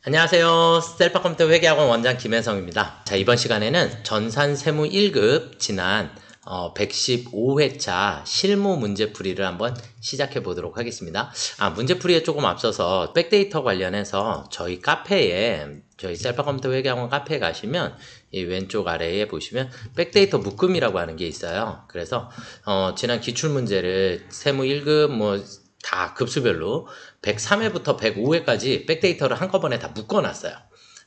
안녕하세요. 셀파컴퓨터 회계학원 원장 김혜성입니다. 자, 이번 시간에는 전산 세무 1급 지난 115회차 실무 문제풀이를 한번 시작해 보도록 하겠습니다. 문제풀이에 조금 앞서서 백데이터 관련해서 저희 카페에, 저희 셀파컴퓨터 회계학원 카페에 가시면 이 왼쪽 아래에 보시면 백데이터 묶음이라고 하는 게 있어요. 그래서 지난 기출문제를 세무 1급 다 급수별로 103회부터 105회까지 백데이터를 한꺼번에 다 묶어놨어요.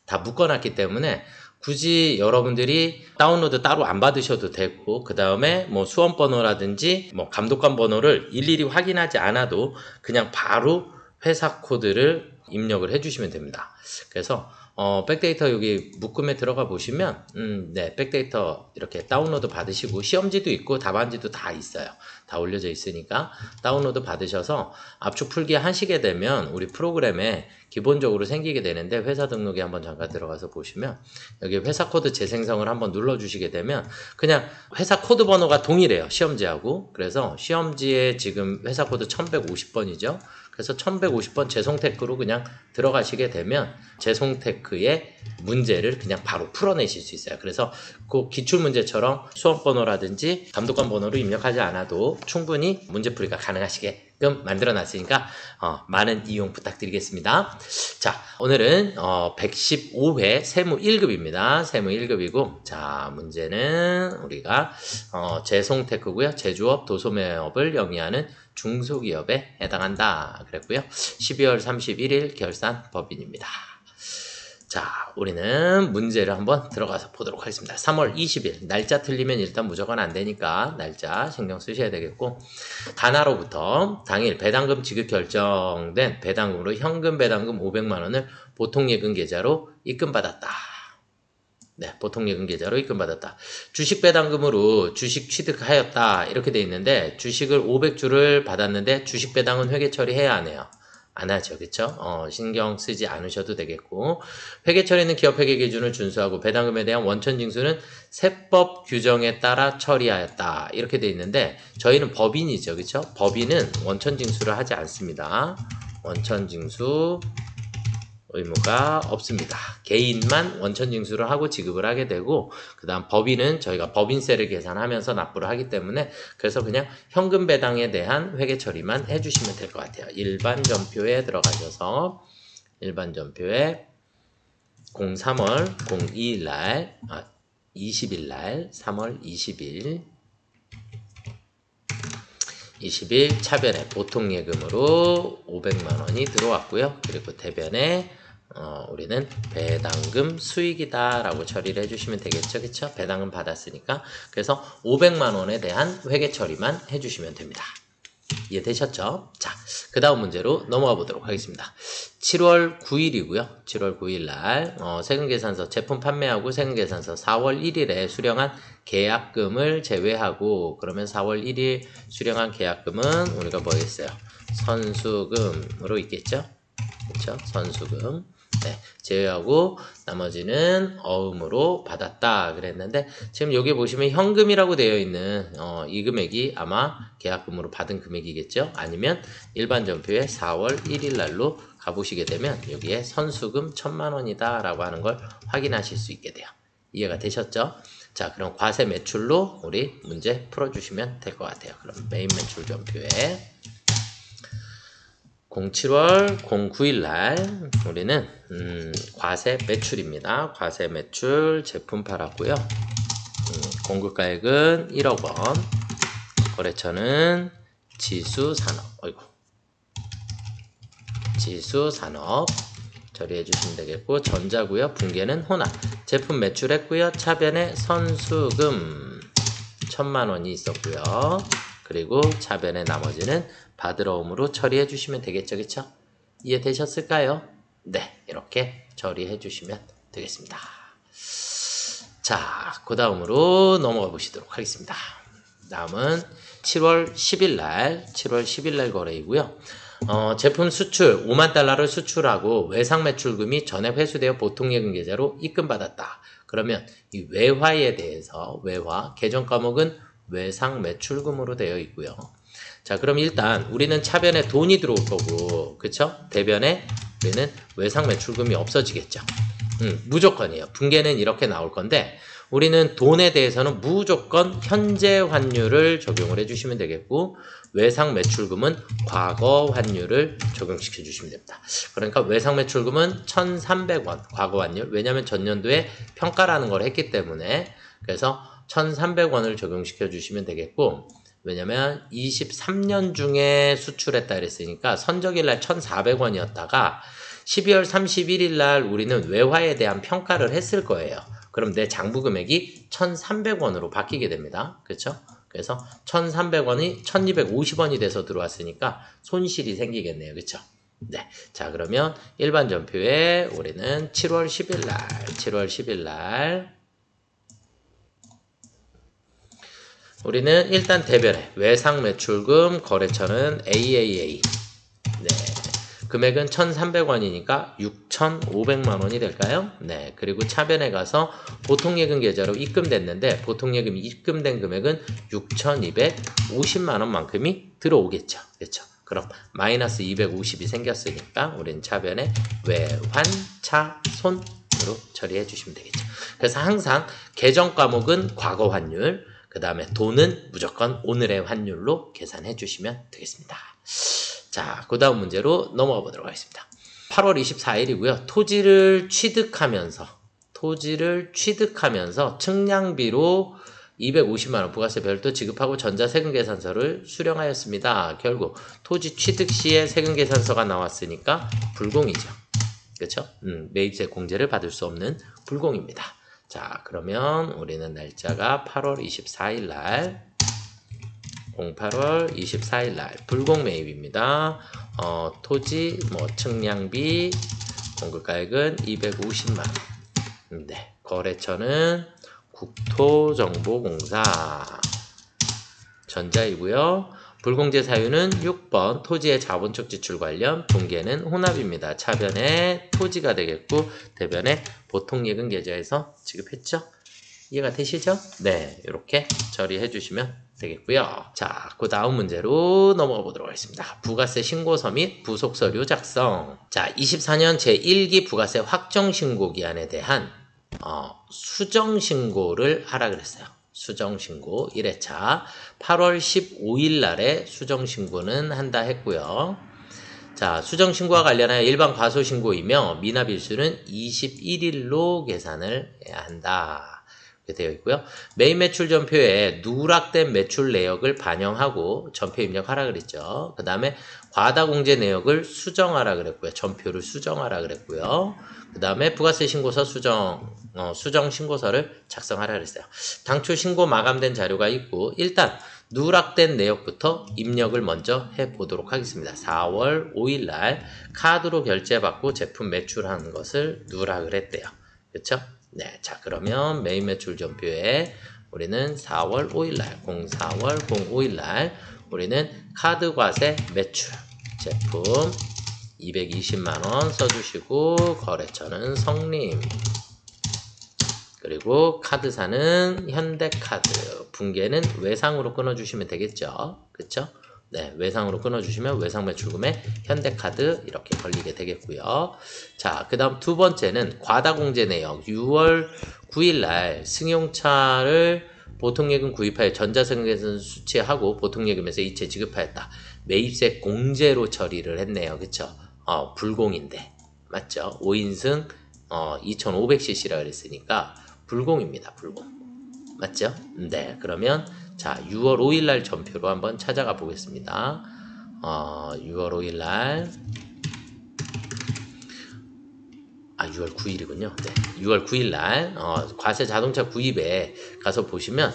다 묶어놨기 때문에 굳이 여러분들이 다운로드 따로 안 받으셔도 되고, 그 다음에 수험 번호라든지 감독관 번호를 일일이 확인하지 않아도 그냥 바로 회사 코드를 입력을 해주시면 됩니다. 그래서 백데이터 여기 묶음에 들어가 보시면 네, 백데이터 이렇게 다운로드 받으시고 시험지도 있고 답안지도 다 있어요. 다 올려져 있으니까 다운로드 받으셔서 압축 풀기 하시게 되면 우리 프로그램에 기본적으로 생기게 되는데, 회사 등록에 한번 잠깐 들어가서 보시면 여기 회사 코드 재생성을 한번 눌러 주시게 되면 그냥 회사 코드 번호가 동일해요, 시험지하고. 그래서 시험지에 지금 회사 코드 1150번이죠. 그래서 1150번 재송테크로 그냥 들어가시게 되면 재송테크의 문제를 그냥 바로 풀어내실 수 있어요. 그래서 그 기출문제처럼 수험번호라든지 감독관 번호를 입력하지 않아도 충분히 문제풀이가 가능하시게끔 만들어놨으니까 많은 이용 부탁드리겠습니다. 자, 오늘은 115회 세무 1급입니다. 세무 1급이고, 자, 문제는 우리가 재송테크고요. 제조업, 도소매업을 영위하는 중소기업에 해당한다 그랬고요. 12월 31일 결산 법인입니다. 자, 우리는 문제를 한번 들어가서 보도록 하겠습니다. 3월 20일, 날짜 틀리면 일단 무조건 안 되니까 날짜 신경 쓰셔야 되겠고, 가나로부터 당일 배당금 지급 결정된 배당금으로 현금 배당금 500만원을 보통예금 계좌로 입금받았다. 네, 보통예금 계좌로 입금받았다. 주식 배당금으로 주식 취득하였다 이렇게 돼 있는데, 주식을 500주를 받았는데 주식 배당은 회계 처리해야 하네요. 안 하죠, 그쵸? 신경 쓰지 않으셔도 되겠고, 회계 처리는 기업 회계 기준을 준수하고 배당금에 대한 원천 징수는 세법 규정에 따라 처리하였다 이렇게 돼 있는데, 저희는 법인이죠, 그쵸? 법인은 원천 징수를 하지 않습니다. 원천 징수 의무가 없습니다. 개인만 원천징수를 하고 지급을 하게 되고, 그 다음 법인은 저희가 법인세를 계산하면서 납부를 하기 때문에, 그래서 그냥 현금 배당에 대한 회계 처리만 해주시면 될 것 같아요. 일반 전표에 들어가셔서 일반 전표에 03월 02일날 20일날 3월 20일 차변에 보통예금으로 500만원이 들어왔고요. 그리고 대변에 우리는 배당금 수익이다 라고 처리를 해주시면 되겠죠, 그쵸? 배당금 받았으니까. 그래서 500만원에 대한 회계 처리만 해주시면 됩니다. 이해되셨죠? 자, 그 다음 문제로 넘어가 보도록 하겠습니다. 7월 9일이고요. 7월 9일날 세금계산서 제품 판매하고 세금계산서 4월 1일에 수령한 계약금을 제외하고, 그러면 4월 1일 수령한 계약금은 우리가 뭐겠어요? 선수금으로 있겠죠? 그렇죠? 선수금. 네, 제외하고 나머지는 어음으로 받았다 그랬는데, 지금 여기 보시면 현금이라고 되어 있는 이 금액이 아마 계약금으로 받은 금액이겠죠? 아니면 일반 전표에 4월 1일 날로 가보시게 되면 여기에 선수금 1000만원이다 라고 하는 걸 확인하실 수 있게 돼요. 이해가 되셨죠? 자, 그럼 과세 매출로 우리 문제 풀어주시면 될 것 같아요. 그럼 메인 매출 전표에 07월 09일날 우리는 과세 매출입니다. 과세 매출 제품 팔았고요. 공급가액은 1억원, 거래처는 지수산업, 지수산업 처리해 주시면 되겠고, 전자고요. 분계는 호남. 제품 매출했고요. 차변에 선수금 1000만원이 있었고요. 그리고 차변에 나머지는 받으러 옴으로 처리해 주시면 되겠죠, 그쵸? 이해되셨을까요? 네, 이렇게 처리해 주시면 되겠습니다. 자, 그 다음으로 넘어가 보시도록 하겠습니다. 다음은 7월 10일날 거래이고요. 제품 수출 5만 달러를 수출하고 외상 매출금이 전액 회수되어 보통예금 계좌로 입금받았다. 그러면 이 외화에 대해서, 외화 계정 과목은 외상 매출금으로 되어 있고요. 자, 그럼 일단 우리는 차변에 돈이 들어올 거고, 그쵸? 대변에 우리는 외상 매출금이 없어지겠죠. 무조건이에요. 붕괴는 이렇게 나올 건데 우리는 돈에 대해서는 무조건 현재 환율을 적용을 해주시면 되겠고 외상 매출금은 과거 환율을 적용시켜 주시면 됩니다. 그러니까 외상 매출금은 1,300원 과거 환율, 왜냐하면 전년도에 평가라는 걸 했기 때문에 그래서 1,300원을 적용시켜 주시면 되겠고, 왜냐면 23년 중에 수출했다 그랬으니까 선적일날 1,400원이었다가 12월 31일 날 우리는 외화에 대한 평가를 했을 거예요. 그럼 내 장부 금액이 1,300원으로 바뀌게 됩니다. 그렇죠? 그래서 1,300원이 1,250원이 돼서 들어왔으니까 손실이 생기겠네요. 그렇죠? 네. 자, 그러면 일반 전표에 우리는 7월 10일 날 우리는 일단 대별해. 외상 매출금 거래처는 AAA. 네. 금액은 1,300원이니까 6,500만 원이 될까요? 네. 그리고 차변에 가서 보통예금 계좌로 입금됐는데 보통예금이 입금된 금액은 6,250만 원만큼이 들어오겠죠. 그렇죠? 그럼 마이너스 250이 생겼으니까 우리는 차변에 외환차손으로 처리해 주시면 되겠죠. 그래서 항상 계정 과목은 과거 환율, 그 다음에 돈은 무조건 오늘의 환율로 계산해 주시면 되겠습니다. 자, 그 다음 문제로 넘어가 보도록 하겠습니다. 8월 24일이고요. 토지를 취득하면서 측량비로 250만원 부가세 별도 지급하고 전자세금계산서를 수령하였습니다. 결국 토지 취득 시에 세금계산서가 나왔으니까 불공이죠. 그렇죠? 매입세 공제를 받을 수 없는 불공입니다. 자, 그러면 우리는 날짜가 8월 24일 날 08월 24일 날 불공 매입입니다. 토지 측량비 공급가액은 250만원. 네, 거래처는 국토정보공사 전자이고요. 불공제 사유는 6번 토지의 자본적 지출 관련, 분계는 혼합입니다. 차변에 토지가 되겠고 대변에 보통예금 계좌에서 지급했죠? 이해가 되시죠? 네, 이렇게 처리해 주시면 되겠고요. 자, 그 다음 문제로 넘어가 보도록 하겠습니다. 부가세 신고서 및 부속서류 작성. 자, 24년 제1기 부가세 확정신고 기한에 대한 수정신고를 하라 그랬어요. 수정신고 1회차 8월 15일 날에 수정신고는 한다 했고요. 자, 수정신고와 관련하여 일반 과소신고이며 미납일수는 21일로 계산을 해야 한다. 이렇게 되어 있고요. 매입 매출 전표에 누락된 매출 내역을 반영하고 전표 입력하라 그랬죠. 그 다음에 과다공제 내역을 수정하라 그랬고요. 전표를 수정하라 그랬고요. 그 다음에 부가세 신고서 수정 신고서를 작성하라 그랬어요. 당초 신고 마감된 자료가 있고 일단 누락된 내역부터 입력을 먼저 해보도록 하겠습니다. 4월 5일 날 카드로 결제받고 제품 매출하는 것을 누락을 했대요. 그렇죠? 네, 자, 그러면 매입 매출 전표에 우리는 4월 5일 날 04월 05일 날 우리는 카드 과세 매출 제품 220만원 써주시고 거래처는 성림, 그리고 카드사는 현대카드, 분계는 외상으로 끊어주시면 되겠죠. 그쵸? 네, 외상으로 끊어주시면 외상 매출금에 현대카드 이렇게 걸리게 되겠고요. 자, 그 다음 두 번째는 과다공제 내역. 6월 9일 날 승용차를 보통예금 구입하여 전자세금에서 수취하고 보통예금에서 이체 지급하였다. 매입세 공제로 처리를 했네요. 그쵸? 불공인데. 맞죠? 5인승 2500cc라 그랬으니까 불공입니다. 불공. 맞죠? 네. 그러면 자, 6월 5일 날 전표로 한번 찾아가 보겠습니다. 6월 5일 날 6월 9일이군요. 네. 6월 9일 날 과세 자동차 구입에 가서 보시면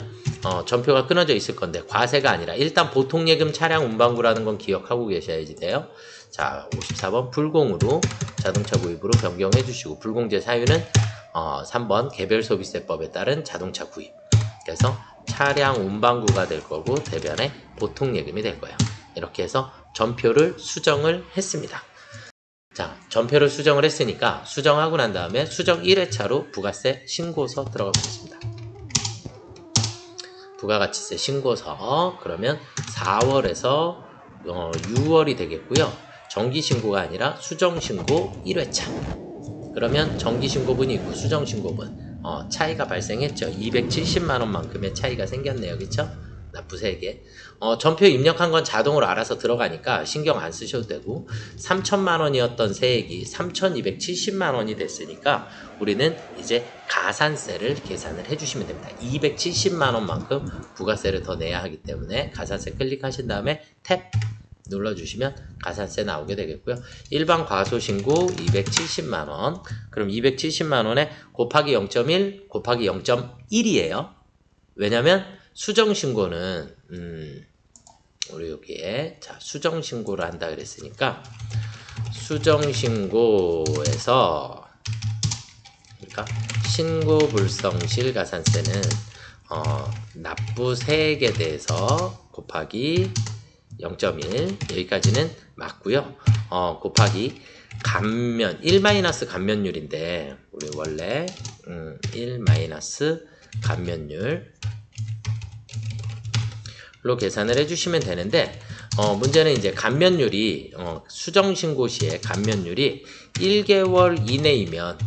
전표가 끊어져 있을 건데 과세가 아니라 일단 보통예금 차량 운반구라는 건 기억하고 계셔야지 돼요. 자, 54번 불공으로 자동차 구입으로 변경해 주시고 불공제 사유는 3번 개별소비세법에 따른 자동차 구입. 그래서 차량 운반구가 될 거고 대변에 보통예금이 될 거예요. 이렇게 해서 전표를 수정을 했습니다. 자, 전표를 수정을 했으니까 수정하고 난 다음에 수정 1회차로 부가세 신고서 들어가 보겠습니다. 부가가치세 신고서 그러면 4월에서 6월이 되겠고요. 정기신고가 아니라 수정신고 1회차. 그러면 정기신고분이 있고 수정신고분 차이가 발생했죠. 270만원만큼의 차이가 생겼네요. 그쵸? 납부세액에. 전표 입력한 건 자동으로 알아서 들어가니까 신경 안 쓰셔도 되고 3천만원이었던 세액이 3,270만원이 됐으니까 우리는 이제 가산세를 계산을 해주시면 됩니다. 270만원만큼 부가세를 더 내야 하기 때문에 가산세 클릭하신 다음에 탭 눌러주시면 가산세 나오게 되겠고요. 일반 과소신고 270만원. 그럼 270만원에 곱하기 0.1 곱하기 0.1이에요. 왜냐면 수정신고는 우리 여기에 자 수정신고를 한다 그랬으니까 수정신고에서 그러니까 신고불성실 가산세는 납부세액에 대해서 곱하기 0.1 여기까지는 맞고요. 곱하기 감면 1- 감면율인데 우리 원래 1- 감면율로 계산을 해주시면 되는데 문제는 이제 감면율이 수정신고 시에 감면율이 1개월 이내이면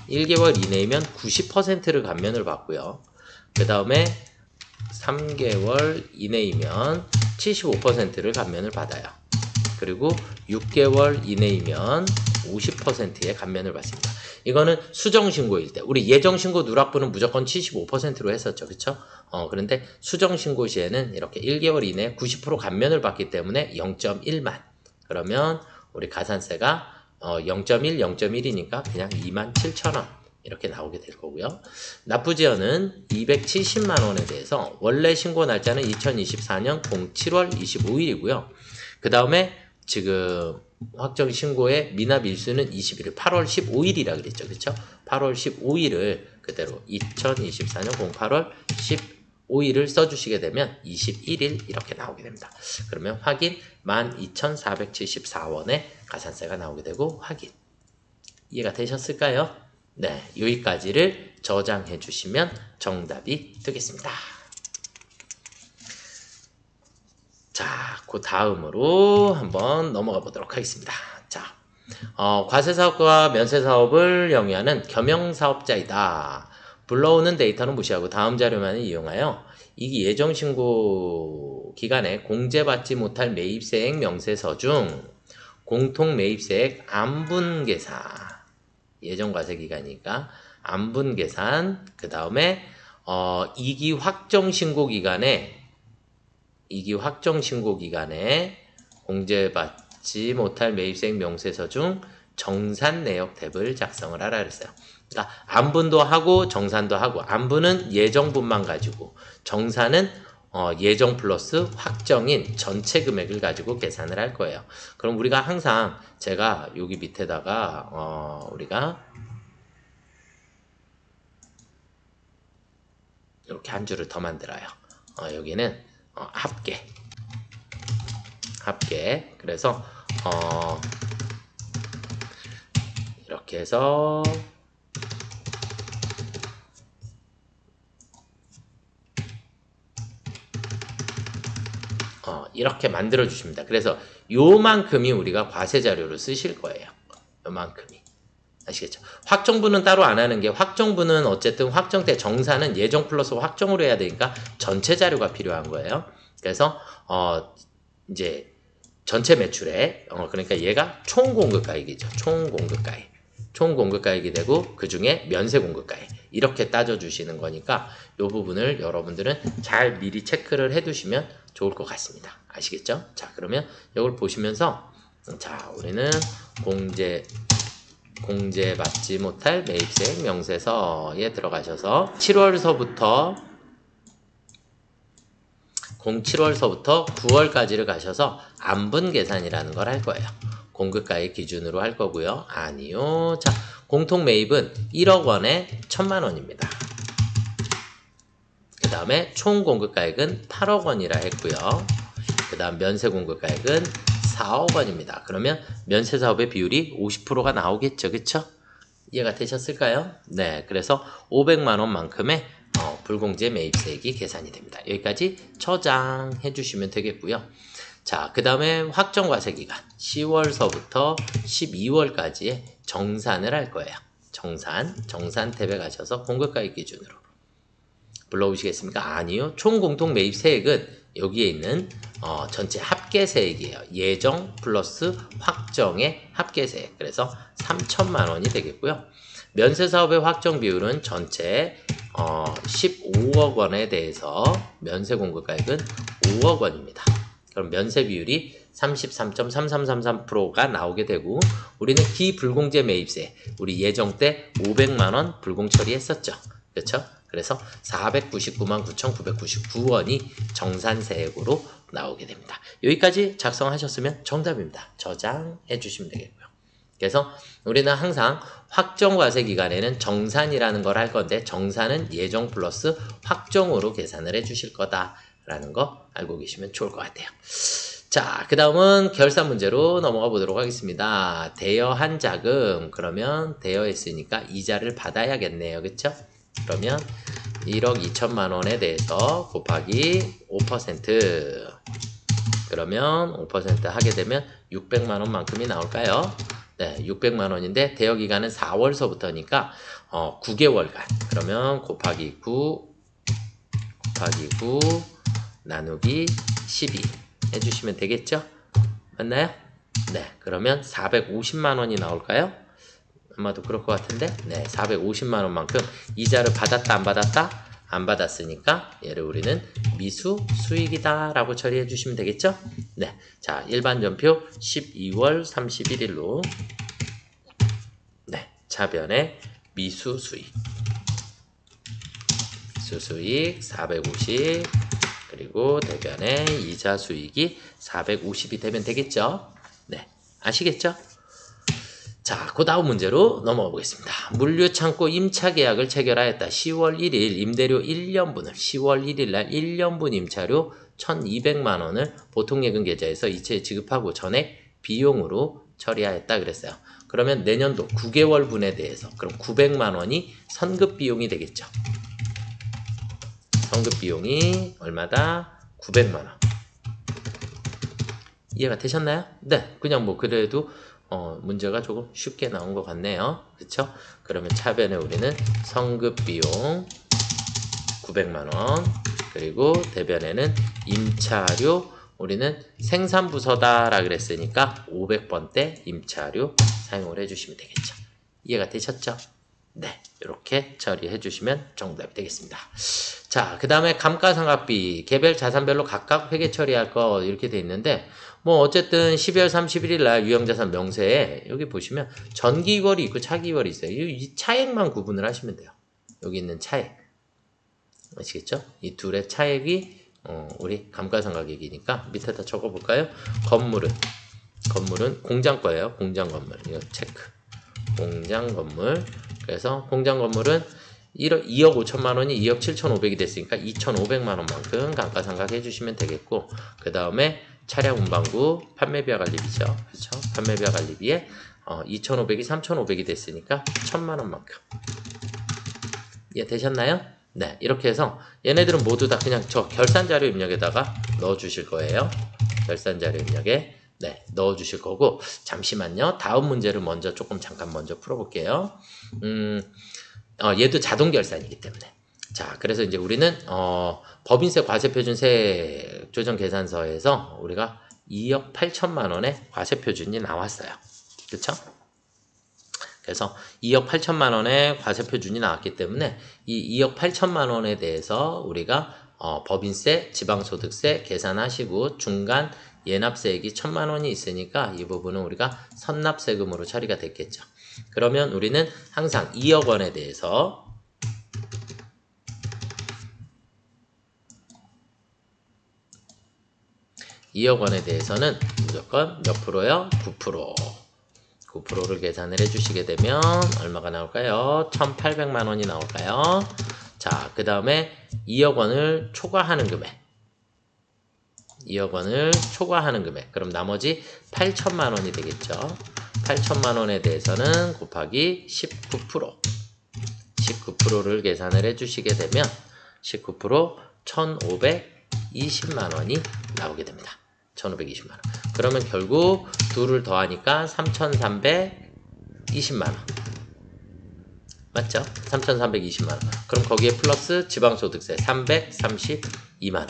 90%를 감면을 받고요. 그 다음에 3개월 이내이면 75%를 감면을 받아요. 그리고 6개월 이내이면 50%의 감면을 받습니다. 이거는 수정신고일 때 우리 예정신고 누락부는 무조건 75%로 했었죠. 그쵸? 그런데 수정신고 시에는 이렇게 1개월 이내에 90% 감면을 받기 때문에 0.1만 그러면 우리 가산세가 0.1, 0.1이니까 그냥 27,000원 이렇게 나오게 될 거고요. 납부지연은 270만원에 대해서 원래 신고 날짜는 2024년 07월 25일이고요. 그 다음에 지금 확정신고의 미납 일수는 21일, 8월 15일이라 그랬죠. 그쵸? 8월 15일을 그대로 2024년 08월 15일을 써주시게 되면 21일 이렇게 나오게 됩니다. 그러면 확인 12,474원의 가산세가 나오게 되고 확인. 이해가 되셨을까요? 네, 여기까지를 저장해 주시면 정답이 되겠습니다. 자, 그 다음으로 한번 넘어가 보도록 하겠습니다. 자, 과세사업과 면세사업을 영위하는 겸용사업자이다. 불러오는 데이터는 무시하고 다음 자료만을 이용하여 이기 예정신고 기간에 공제받지 못할 매입세액 명세서 중 공통매입세액 안분계산 예정과세기간이니까 안분계산 그 다음에 2기 확정신고기간에 공제받지 못할 매입세액 명세서 중 정산내역 탭을 작성을 하라 그랬어요. 그러니까 안분도 하고 정산도 하고 안분은 예정분만 가지고 정산은 예정 플러스 확정인 전체 금액을 가지고 계산을 할 거예요. 그럼 우리가 항상 제가 여기 밑에다가 우리가 이렇게 한 줄을 더 만들어요. 여기는 합계 그래서 이렇게 해서 이렇게 만들어 주십니다. 그래서 요만큼이 우리가 과세 자료로 쓰실 거예요. 요만큼이. 아시겠죠? 확정분은 따로 안 하는 게 어쨌든 확정 때 정산은 예정 플러스 확정으로 해야 되니까 전체 자료가 필요한 거예요. 그래서 이제 전체 매출에 그러니까 얘가 총 공급가액이죠. 총 공급가액이 되고 그 중에 면세 공급가액 이렇게 따져주시는 거니까 이 부분을 여러분들은 잘 미리 체크를 해두시면 좋을 것 같습니다. 아시겠죠? 자, 그러면 이걸 보시면서 자, 우리는 공제받지 못할 매입세액 명세서에 들어가셔서 7월서부터 9월까지를 가셔서 안분 계산이라는 걸 할 거예요. 공급가액 기준으로 할 거고요. 아니요. 자, 공통 매입은 1억 원에 1,000만 원입니다. 그 다음에 총 공급가액은 8억 원이라 했고요. 그 다음 면세 공급가액은 4억 원입니다. 그러면 면세 사업의 비율이 50%가 나오겠죠. 그쵸? 이해가 되셨을까요? 네. 그래서 500만 원만큼의 불공제 매입세액이 계산이 됩니다. 여기까지 저장해 주시면 되겠고요. 자, 그 다음에 확정 과세 기간 10월서부터 12월까지의 정산을 할 거예요. 정산 탭에 가셔서 공급가액 기준으로 불러오시겠습니까? 아니요. 총 공통 매입 세액은 여기에 있는 전체 합계 세액이에요. 예정 플러스 확정의 합계 세액. 그래서 3천만 원이 되겠고요. 면세 사업의 확정 비율은 전체 15억 원에 대해서 면세 공급가액은 5억 원입니다. 그럼 면세 비율이 33.3333%가 나오게 되고 우리는 기불공제 매입세 우리 예정 때 500만 원 불공 처리했었죠. 그렇죠? 그래서 499만 9,999원이 정산세액으로 나오게 됩니다. 여기까지 작성하셨으면 정답입니다. 저장해 주시면 되겠고요. 그래서 우리는 항상 확정과세 기간에는 정산이라는 걸 할 건데 정산은 예정 플러스 확정으로 계산을 해 주실 거다라는 거 알고 계시면 좋을 것 같아요. 자, 그 다음은 결산 문제로 넘어가 보도록 하겠습니다. 대여한 자금, 그러면 대여했으니까 이자를 받아야겠네요. 그쵸? 그러면 1억 2천만 원에 대해서 곱하기 5%, 그러면 5% 하게 되면 600만 원만큼이 나올까요? 네, 600만 원인데 대여 기간은 4월서부터니까 9개월간, 그러면 곱하기 9 나누기 12 해주시면 되겠죠? 맞나요? 네, 그러면 450만 원이 나올까요? 아마도 그럴 것 같은데, 네, 450만 원만큼 이자를 받았다 안 받았다? 안 받았으니까 얘를 우리는 미수 수익이다 라고 처리해 주시면 되겠죠? 네, 자, 일반 전표 12월 31일로 네, 차변에 미수 수익 450, 그리고 대변에 이자 수익이 450이 되면 되겠죠? 네, 아시겠죠? 자, 그 다음 문제로 넘어가 보겠습니다. 물류창고 임차계약을 체결하였다. 10월 1일 임대료 1년분을 10월 1일 날 1년분 임차료 1,200만 원을 보통예금 계좌에서 이체에 지급하고 전액 비용으로 처리하였다 그랬어요. 그러면 내년도 9개월 분에 대해서 그럼 900만 원이 선급 비용이 되겠죠. 선급 비용이 얼마다? 900만 원. 이해가 되셨나요? 네, 그냥 뭐 그래도 문제가 조금 쉽게 나온 것 같네요. 그쵸? 그러면 차변에 우리는 선급 비용 900만 원, 그리고 대변에는 임차료, 우리는 생산부서다라 그랬으니까 500번대 임차료 사용을 해주시면 되겠죠. 이해가 되셨죠? 네, 이렇게 처리해 주시면 정답이 되겠습니다. 자, 그 다음에 감가상각비 개별 자산별로 각각 회계 처리할 거 이렇게 돼 있는데, 뭐 어쨌든 12월 31일 날 유형자산 명세에 여기 보시면 전기이월이 있고 차기이월이 있어요. 이 차액만 구분을 하시면 돼요. 여기 있는 차액 아시겠죠? 이 둘의 차액이 우리 감가상각액이니까 밑에다 적어볼까요? 건물은 공장 거예요. 공장 건물 이거 체크. 공장 건물. 그래서 공장 건물은 2억 5천만 원이 2억 7,500이 됐으니까 2,500만 원만큼 감가상각 해주시면 되겠고, 그 다음에 차량 운반구 판매비와 관리비죠. 그렇죠? 판매비와 관리비에 2,500이 3,500이 됐으니까 1,000만 원만큼. 이해 되셨나요? 네, 이렇게 해서 얘네들은 모두 다 그냥 저 결산자료 입력에다가 넣어주실 거예요. 결산자료 입력에 네, 넣어주실 거고, 잠시만요. 다음 문제를 잠깐 먼저 풀어볼게요. 얘도 자동 결산이기 때문에. 자, 그래서 이제 우리는, 법인세 과세표준 조정 계산서에서 우리가 2억 8천만 원의 과세표준이 나왔어요. 그쵸? 그래서 2억 8천만 원의 과세표준이 나왔기 때문에 이 2억 8천만 원에 대해서 우리가 법인세, 지방소득세 계산하시고 중간 예납세액이 1,000만 원이 있으니까 이 부분은 우리가 선납세금으로 처리가 됐겠죠. 그러면 우리는 항상 2억 원에 대해서 는 무조건 몇 프로요? 9%. 9%를 계산을 해주시게 되면 얼마가 나올까요? 1,800만 원이 나올까요? 자, 그 다음에 2억 원을 초과하는 금액. 2억 원을 초과하는 금액. 그럼 나머지 8천만 원이 되겠죠. 8천만 원에 대해서는 곱하기 19%. 19%를 계산을 해주시게 되면 19% 1,520만 원이 나오게 됩니다. 1520만 원. 그러면 결국 둘을 더하니까 3320만 원. 맞죠? 3320만 원. 그럼 거기에 플러스 지방소득세 332만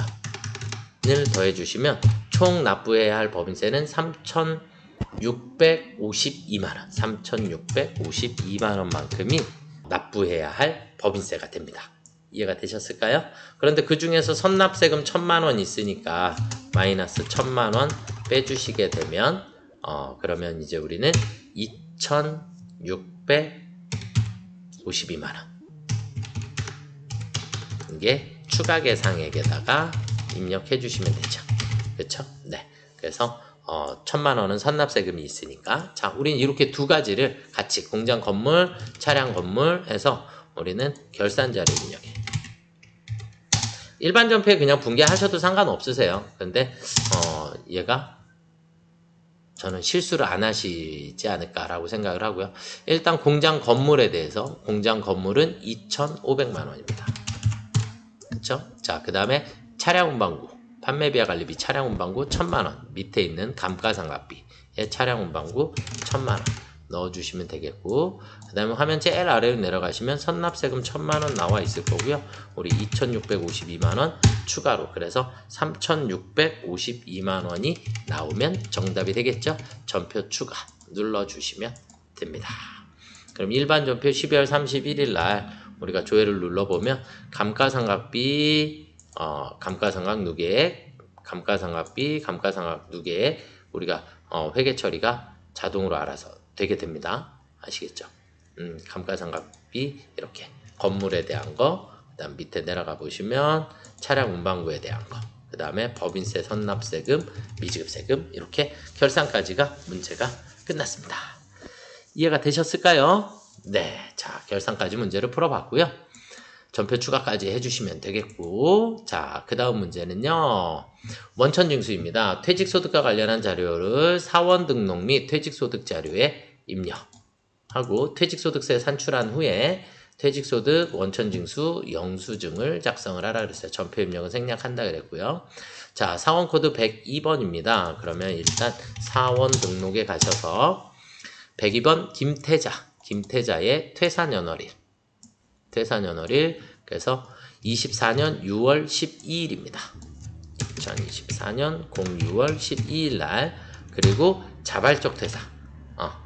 원을 더해 주시면 총 납부해야 할 법인세는 3652만 원. 3652만 원만큼이 납부해야 할 법인세가 됩니다. 이해가 되셨을까요? 그런데 그 중에서 선납세금 1000만 원 있으니까 마이너스 1000만 원 빼주시게 되면 그러면 이제 우리는 2652만 원. 이게 추가 계상액에다가 입력해 주시면 되죠. 그렇죠? 네. 그래서 1000만 원은 선납세금이 있으니까 자, 우리는 이렇게 두 가지를 같이 공장 건물, 차량 건물 해서 우리는 결산자를 입력해. 일반 전표에 그냥 분개하셔도 상관없으세요. 근데 얘가 저는 실수를 안 하시지 않을까라고 생각을 하고요. 일단 공장 건물에 대해서 공장 건물은 2,500만 원입니다. 그렇죠? 자, 그 다음에 차량 운반구, 판매비와 관리비 차량 운반구 1,000만 원, 밑에 있는 감가상각비에 차량 운반구 1,000만 원 넣어주시면 되겠고, 그 다음에 화면 제일 아래로 내려가시면 선납세금 1,000만 원 나와 있을 거고요. 우리 2,652만 원 추가로, 그래서 3,652만 원이 나오면 정답이 되겠죠? 전표 추가 눌러주시면 됩니다. 그럼 일반 전표 12월 31일 날 우리가 조회를 눌러보면 감가상각비, 감가상각 누계액, 감가상각비, 감가상각 누계액 우리가 회계 처리가 자동으로 알아서 되게 됩니다. 아시겠죠? 감가상각비 이렇게 건물에 대한 거, 그 다음 밑에 내려가 보시면 차량 운반구에 대한 거, 그 다음에 법인세, 선납세금, 미지급세금 이렇게 결산까지가 문제가 끝났습니다. 이해가 되셨을까요? 네, 자 결산까지 문제를 풀어봤고요. 전표 추가까지 해주시면 되겠고, 자 그 다음 문제는요, 원천징수입니다. 퇴직소득과 관련한 자료를 사원 등록 및 퇴직소득 자료에 입력하고 퇴직소득세 산출한 후에 퇴직소득 원천징수 영수증을 작성을 하라 그랬어요. 전표 입력은 생략한다 그랬고요. 자, 사원코드 102번입니다. 그러면 일단 사원 등록에 가셔서 102번 김태자의 퇴사년월일, 그래서 24년 6월 12일입니다. 2024년 06월 12일 날, 그리고 자발적 퇴사,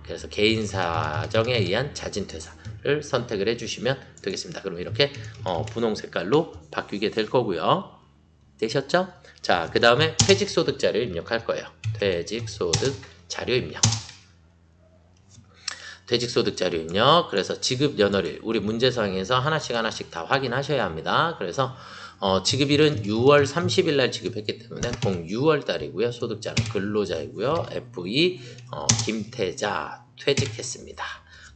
그래서 개인 사정에 의한 자진 퇴사를 선택을 해주시면 되겠습니다. 그럼 이렇게 분홍 색깔로 바뀌게 될 거고요. 되셨죠? 자, 그 다음에 퇴직소득 자료 입력할 거예요. 퇴직소득 자료 입력. 퇴직소득 자료 입력. 그래서 지급 연월일, 우리 문제사항에서 하나씩 다 확인하셔야 합니다. 그래서 지급일은 6월 30일 날 지급했기 때문에 06월 달이고요. 소득자는 근로자이고요. FE 김태자 퇴직했습니다.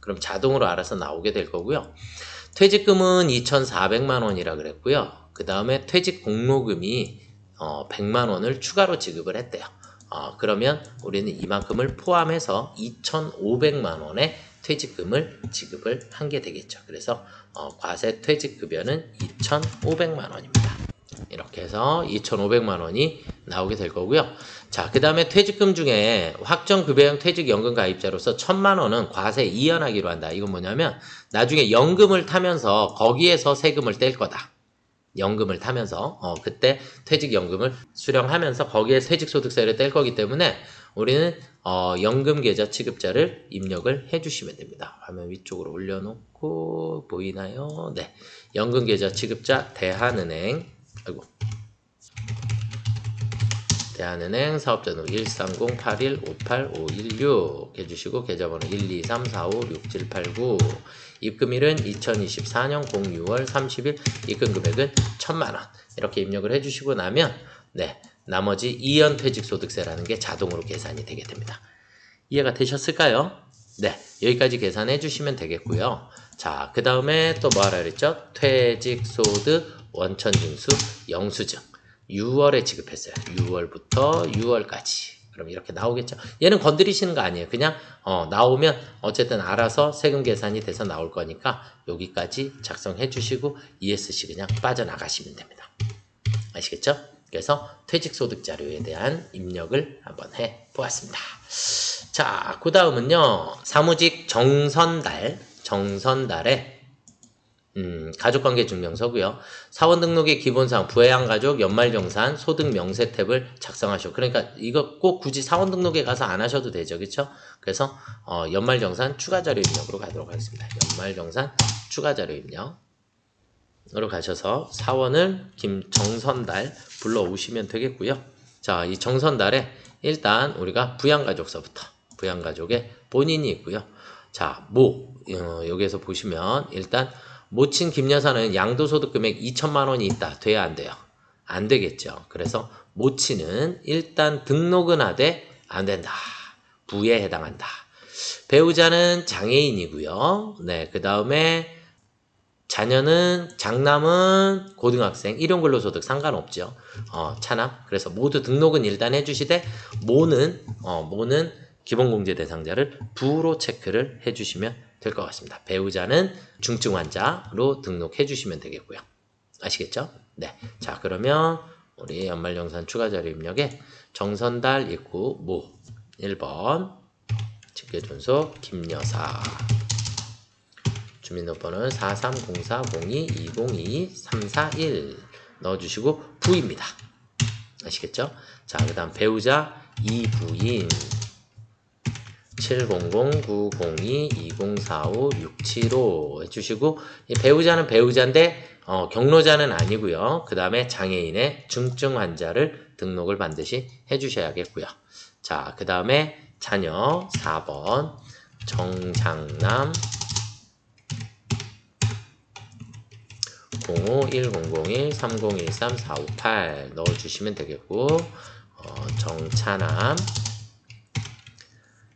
그럼 자동으로 알아서 나오게 될 거고요. 퇴직금은 2,400만 원이라 그랬고요. 그 다음에 퇴직 공로금이 100만 원을 추가로 지급을 했대요. 그러면 우리는 이만큼을 포함해서 2,500만 원의 퇴직금을 지급을 한 게 되겠죠. 그래서 과세 퇴직급여는 2,500만 원입니다. 이렇게 해서 2,500만 원이 나오게 될 거고요. 자, 그 다음에 퇴직금 중에 확정급여형 퇴직연금 가입자로서 1,000만 원은 과세 이연하기로 한다. 이건 뭐냐면 나중에 연금을 타면서 거기에서 세금을 뗄 거다. 연금을 타면서 그때 퇴직연금을 수령하면서 거기에 퇴직소득세를 뗄 거기 때문에 우리는 연금계좌 취급자를 입력을 해주시면 됩니다. 화면 위쪽으로 올려놓고 보이나요? 네, 연금계좌 취급자 대한은행, 대한은행 사업자번호 13081585516 해주시고 계좌번호 123456789, 입금일은 2024년 06월 30일, 입금금액은 1,000만 원 이렇게 입력을 해주시고 나면 네, 나머지 이연퇴직소득세라는 게 자동으로 계산이 되게 됩니다. 이해가 되셨을까요? 네, 여기까지 계산해 주시면 되겠고요. 자, 그 다음에 또 뭐 하라 그랬죠? 퇴직소득 원천징수 영수증 6월에 지급했어요. 6월부터 6월까지. 그럼 이렇게 나오겠죠. 얘는 건드리시는 거 아니에요. 그냥 나오면 어쨌든 알아서 세금 계산이 돼서 나올 거니까 여기까지 작성해 주시고 ESC 그냥 빠져나가시면 됩니다. 아시겠죠? 그래서 퇴직소득 자료에 대한 입력을 한번 해 보았습니다. 자, 그 다음은요. 사무직 정선달에 가족관계 증명서고요. 사원 등록의 기본사항, 부양가족, 연말정산, 소득 명세 탭을 작성하시고, 그러니까 이거 꼭 굳이 사원 등록에 가서 안 하셔도 되죠, 그렇죠? 그래서 연말정산 추가자료 입력으로 가도록 하겠습니다. 연말정산 추가자료 입력으로 가셔서 사원을 김정선달 불러오시면 되겠고요. 자, 이 정선달에 일단 우리가 부양가족서부터, 부양가족에 본인이 있고요. 자, 여기에서 보시면 일단 모친 김여사는 양도소득 금액 2천만 원이 있다. 돼야 안 돼요? 안 되겠죠. 그래서 모친은 일단 등록은 하되 안 된다. 부에 해당한다. 배우자는 장애인이고요. 네, 그 다음에 장남은 고등학생, 일용근로소득 상관없죠. 차남. 그래서 모두 등록은 일단 해주시되 모는 기본공제 대상자를 부로 체크를 해주시면 될 것 같습니다. 배우자는 중증 환자로 등록해 주시면 되겠고요. 아시겠죠? 네. 자, 그러면 우리 연말정산 추가자료 입력에 정선달 있고 모 1번 직계존속 김여사 주민등록번호는 430402202341 넣어주시고 부입니다. 아시겠죠? 자, 그 다음 배우자 이부인 700-902-2045-675 해주시고 이 배우자는 배우자인데 경로자는 아니고요. 그 다음에 장애인의 중증 환자를 등록을 반드시 해주셔야겠고요. 자, 그 다음에 자녀 4번 정장남 051001-3013-458 넣어주시면 되겠고 정차남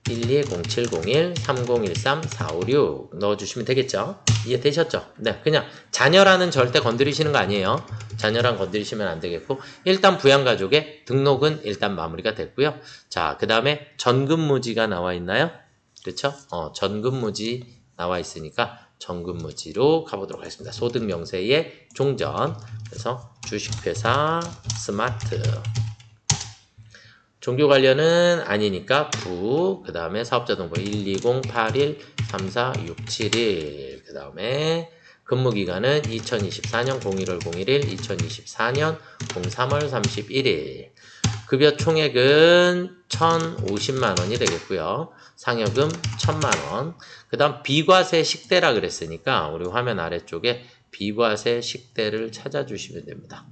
120701-3013-456 넣어주시면 되겠죠? 이해되셨죠? 네, 그냥 자녀라는 절대 건드리시는 거 아니에요. 자녀랑 건드리시면 안 되겠고 일단 부양가족의 등록은 일단 마무리가 됐고요. 자, 그 다음에 전근무지가 나와 있나요? 그렇죠? 전근무지 나와 있으니까 전근무지로 가보도록 하겠습니다. 소득명세의 종전. 그래서 주식회사 스마트 종교 관련은 아니니까 부, 그 다음에 사업자 등본 120813461, 그 다음에 근무기간은 2024년 01월 01일, 2024년 03월 31일. 급여 총액은 1,050만 원이 되겠고요. 상여금 1,000만 원. 그 다음 비과세 식대라 그랬으니까 우리 화면 아래쪽에 비과세 식대를 찾아주시면 됩니다.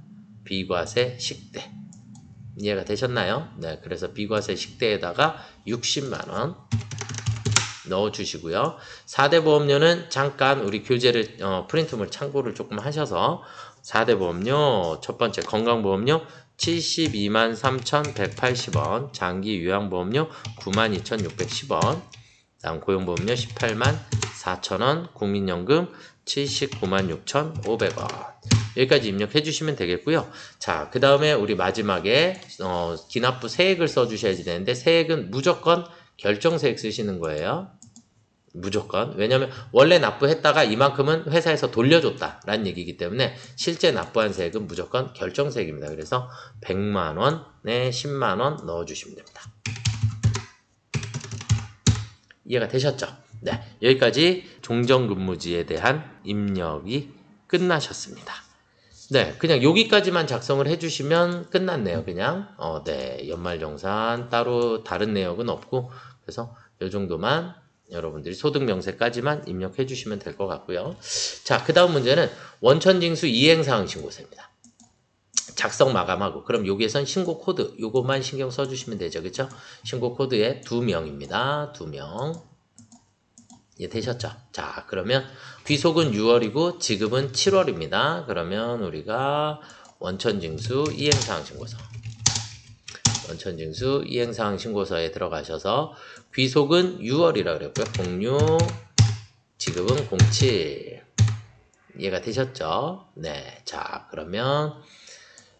비과세 식대. 이해가 되셨나요? 네, 그래서 비과세 식대에다가 60만원 넣어주시고요. 4대 보험료는 잠깐 우리 교재를 프린트물 참고를 조금 하셔서 4대 보험료 첫 번째 건강보험료 723,180원, 장기 요양보험료 92,610원, 다음 고용보험료 184,000원, 국민연금 796,500원. 여기까지 입력해 주시면 되겠고요. 자, 그 다음에 우리 마지막에 기납부 세액을 써주셔야지 되는데 세액은 무조건 결정세액 쓰시는 거예요. 무조건. 왜냐면 원래 납부했다가 이만큼은 회사에서 돌려줬다라는 얘기이기 때문에 실제 납부한 세액은 무조건 결정세액입니다. 그래서 100만원에 10만원 넣어주시면 됩니다. 이해가 되셨죠? 네, 여기까지 종전근무지에 대한 입력이 끝나셨습니다. 네, 그냥 여기까지만 작성을 해주시면 끝났네요. 그냥 네, 연말정산 따로 다른 내역은 없고 그래서 이 정도만 여러분들이 소득명세까지만 입력해 주시면 될 것 같고요. 자, 그 다음 문제는 원천징수 이행사항 신고서입니다. 작성 마감하고 그럼 여기에선 신고 코드 요것만 신경 써주시면 되죠. 그렇죠? 신고 코드에 2명입니다. 2명. 예, 되셨죠? 자, 그러면 귀속은 6월이고 지급은 7월입니다. 그러면 우리가 원천징수 이행사항 신고서 원천징수 이행사항 신고서에 들어가셔서 귀속은 6월이라고 그랬고요. 06 지급은 07 이해가 되셨죠? 네, 자, 그러면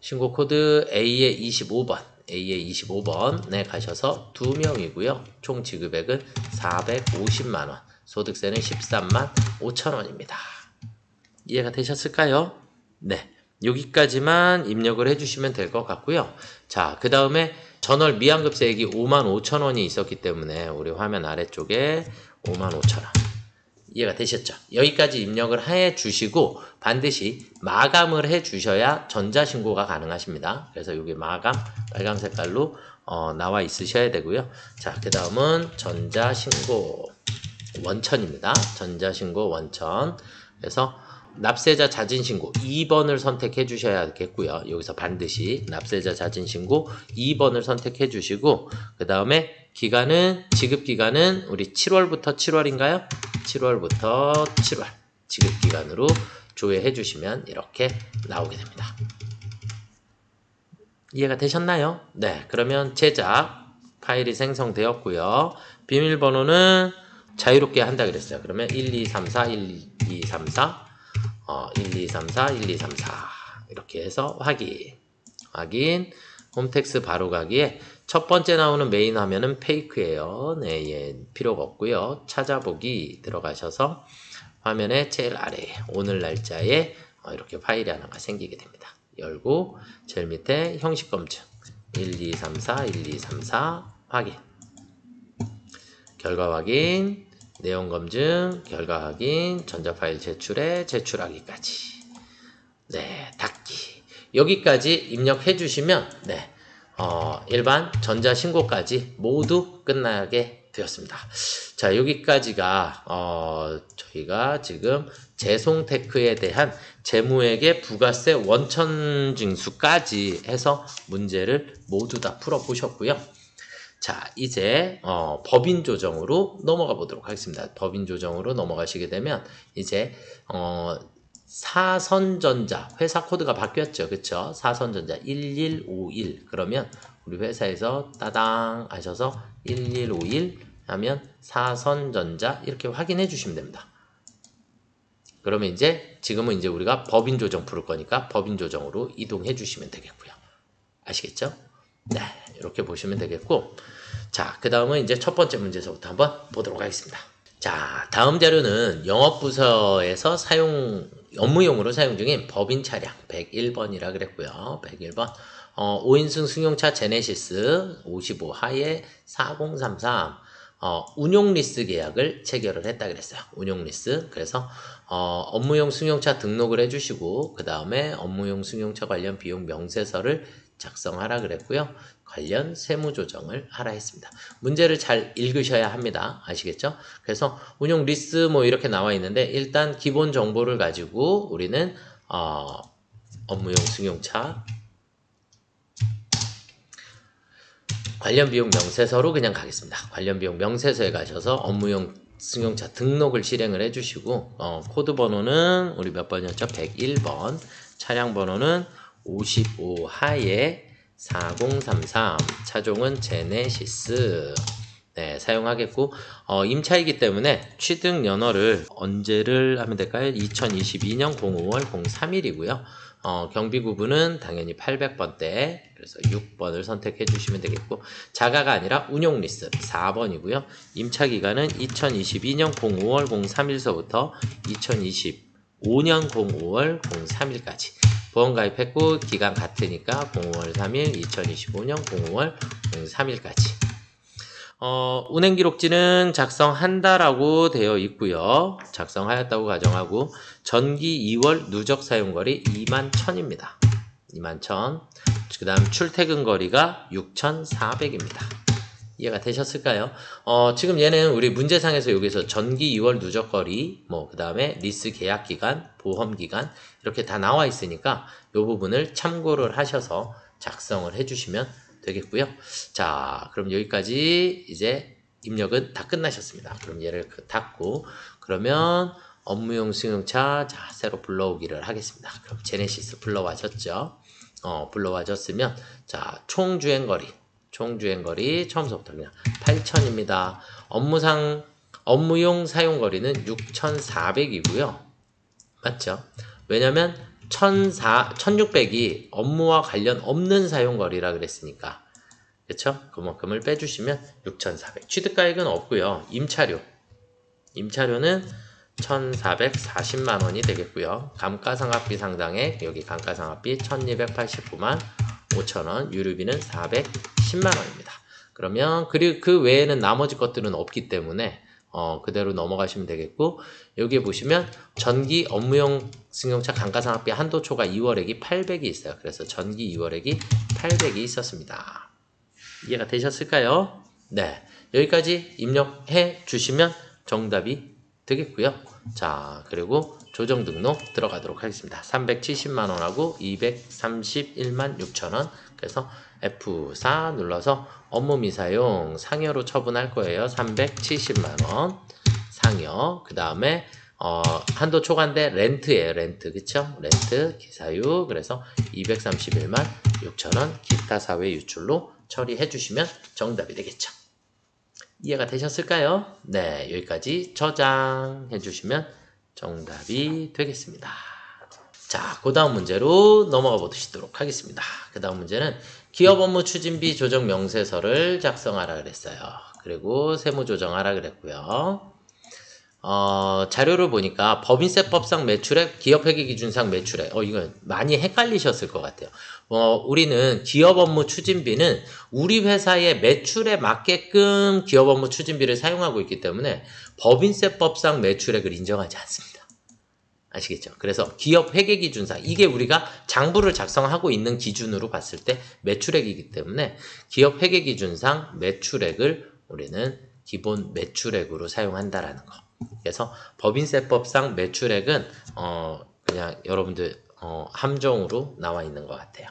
신고 코드 A의 25번에 가셔서 2명이고요. 총 지급액은 450만원, 소득세는 13만 5천원입니다. 이해가 되셨을까요? 네, 여기까지만 입력을 해주시면 될 것 같고요. 자, 그 다음에 전월 미환급세액이 55,000원이 있었기 때문에 우리 화면 아래쪽에 55,000원. 이해가 되셨죠? 여기까지 입력을 해 주시고 반드시 마감을 해 주셔야 전자신고가 가능하십니다. 그래서 여기 마감 빨간 색깔로 나와 있으셔야 되고요. 자, 그 다음은 전자신고 원천입니다. 전자신고 원천. 그래서 납세자 자진신고 2번을 선택해 주셔야겠고요. 여기서 반드시 납세자 자진신고 2번을 선택해 주시고 그 다음에 기간은 지급기간은 우리 7월부터 7월인가요? 7월부터 7월 지급기간으로 조회해 주시면 이렇게 나오게 됩니다. 이해가 되셨나요? 네, 그러면 제작 파일이 생성되었고요. 비밀번호는 자유롭게 한다 그랬어요. 그러면 1234 1234 1234 1234 이렇게 해서 확인 홈택스 바로 가기에 첫 번째 나오는 메인 화면은 페이크예요. 네, 예, 필요가 없고요. 찾아보기 들어가셔서 화면의 제일 아래에 오늘 날짜에 이렇게 파일이 하나가 생기게 됩니다. 열고 제일 밑에 형식 검증 1234 1234 확인 결과 확인 내용 검증 결과 확인 전자파일 제출하기까지 네 닫기 여기까지 입력해 주시면 네 일반 전자신고까지 모두 끝나게 되었습니다. 자, 여기까지가 저희가 지금 재송테크에 대한 재무액의 부가세 원천징수까지 해서 문제를 모두 다 풀어보셨고요. 자, 이제 법인 조정으로 넘어가 보도록 하겠습니다. 법인 조정으로 넘어가시게 되면 이제 사선전자 회사 코드가 바뀌었죠. 그쵸? 사선전자 1151 그러면 우리 회사에서 따당 하셔서 1151 하면 사선전자 이렇게 확인해 주시면 됩니다. 그러면 이제 지금은 이제 우리가 법인 조정 풀을 거니까 법인 조정으로 이동해 주시면 되겠고요. 아시겠죠? 네, 이렇게 보시면 되겠고 자, 그 다음은 이제 첫 번째 문제서부터 한번 보도록 하겠습니다. 자, 다음 자료는 영업부서에서 업무용으로 사용 중인 법인 차량 101번이라 그랬고요. 101번. 5인승 승용차 제네시스 55 하에 4033 운용 리스 계약을 체결을 했다 그랬어요. 운용 리스. 그래서 업무용 승용차 등록을 해주시고 그 다음에 업무용 승용차 관련 비용 명세서를 작성하라 그랬고요. 관련 세무조정을 하라 했습니다. 문제를 잘 읽으셔야 합니다. 아시겠죠? 그래서 운용 리스 뭐 이렇게 나와 있는데 일단 기본 정보를 가지고 우리는 업무용 승용차 관련 비용 명세서로 그냥 가겠습니다. 관련 비용 명세서에 가셔서 업무용 승용차 등록을 실행을 해주시고 코드 번호는 우리 몇 번이었죠? 101번 차량 번호는 55 하에 4033 차종은 제네시스 네, 사용하겠고 임차이기 때문에 취득 연월을 언제를 하면 될까요? 2022년 05월 03일이고요. 경비 구분은 당연히 800번대 그래서 6번을 선택해 주시면 되겠고 자가가 아니라 운용 리스 4번이고요. 임차 기간은 2022년 05월 03일서부터 2025년 05월 03일까지 보험 가입했고 기간 같으니까 05월 3일 2025년 05월 03일까지 운행기록지는 작성한다라고 되어 있고요. 작성하였다고 가정하고 전기 2월 누적 사용거리 21,000입니다. 21,000. 그 다음 출퇴근 거리가 6,400입니다. 이해가 되셨을까요? 지금 얘는 우리 문제상에서 여기서 전기 2월 누적거리, 그 다음에 리스 계약 기간, 보험 기간 이렇게 다 나와 있으니까 이 부분을 참고를 하셔서 작성을 해주시면 되겠고요. 자, 그럼 여기까지 이제 입력은 다 끝나셨습니다. 그럼 얘를 닫고 그러면 업무용 승용차 자 새로 불러오기를 하겠습니다. 그럼 제네시스 불러와졌죠? 불러와졌으면 자 총주행거리 처음서부터 그냥 8,000입니다. 업무용 사용거리는 6,400이고요. 맞죠? 왜냐면 1,600이 업무와 관련 없는 사용거리라 그랬으니까 그쵸? 그만큼을 빼주시면 6,400 취득가액은 없고요. 임차료는 1,440만 원이 되겠고요. 감가상각비 상당액, 여기 감가상각비 1,289만 5천 원, 유류비는 410만 원입니다. 그러면 그리고 그 외에는 나머지 것들은 없기 때문에 그대로 넘어가시면 되겠고, 여기에 보시면 전기 업무용 승용차 감가상각비 한도초과 2월액이 800이 있어요. 그래서 전기 2월액이 800이 있었습니다. 이해가 되셨을까요? 네, 여기까지 입력해 주시면 정답이 되겠고요. 자, 그리고 조정 등록 들어가도록 하겠습니다. 370만 원하고 231만 6천 원. 그래서 F4 눌러서 업무 미사용 상여로 처분할 거예요. 370만 원 상여. 그 다음에 한도 초과인데 렌트예요. 렌트. 그쵸? 렌트 기사유. 그래서 231만 6천 원 기타 사회 유출로 처리해 주시면 정답이 되겠죠. 이해가 되셨을까요? 네, 여기까지 저장해 주시면 정답이 되겠습니다. 자, 그 다음 문제로 넘어가 보시도록 하겠습니다. 그 다음 문제는 기업 업무 추진비 조정 명세서를 작성하라 그랬어요. 그리고 세무 조정하라 그랬고요. 자료를 보니까 법인세법상 매출액, 기업회계기준상 매출액, 이거 많이 헷갈리셨을 것 같아요. 우리는 기업 업무 추진비는 우리 회사의 매출에 맞게끔 기업 업무 추진비를 사용하고 있기 때문에 법인세법상 매출액을 인정하지 않습니다. 아시겠죠? 그래서 기업 회계기준상, 이게 우리가 장부를 작성하고 있는 기준으로 봤을 때 매출액이기 때문에 기업 회계기준상 매출액을 우리는 기본 매출액으로 사용한다라는 거. 그래서 법인세법상 매출액은 그냥 여러분들 함정으로 나와 있는 것 같아요.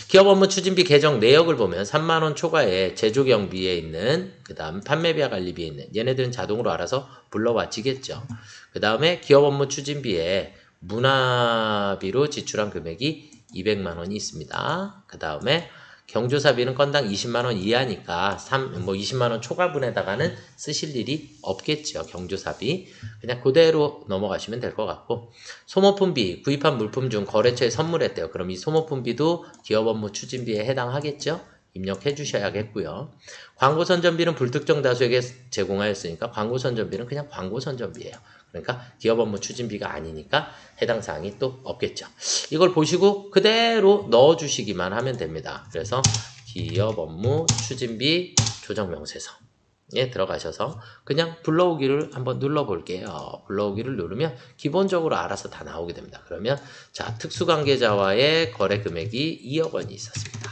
기업 업무 추진비 계정 내역을 보면 3만원 초과에 제조경비에 있는, 그 다음 판매비와 관리비에 있는, 얘네들은 자동으로 알아서 불러와지겠죠. 그 다음에 기업 업무 추진비에 문화비로 지출한 금액이 200만원이 있습니다. 그 다음에 경조사비는 건당 20만원 이하니까 20만원 초과분에다가는 쓰실 일이 없겠죠. 경조사비 그냥 그대로 넘어가시면 될 것 같고, 소모품비, 구입한 물품 중 거래처에 선물했대요. 그럼 이 소모품비도 기업 업무 추진비에 해당하겠죠. 입력해 주셔야겠고요. 광고 선전비는 불특정 다수에게 제공하였으니까 광고 선전비는 그냥 광고 선전비예요. 그러니까 기업 업무 추진비가 아니니까 해당 사항이 또 없겠죠. 이걸 보시고 그대로 넣어 주시기만 하면 됩니다. 그래서 기업 업무 추진비 조정 명세서에 들어가셔서 그냥 불러오기를 한번 눌러 볼게요. 불러오기를 누르면 기본적으로 알아서 다 나오게 됩니다. 그러면 자, 특수관계자와의 거래 금액이 2억 원이 있었습니다.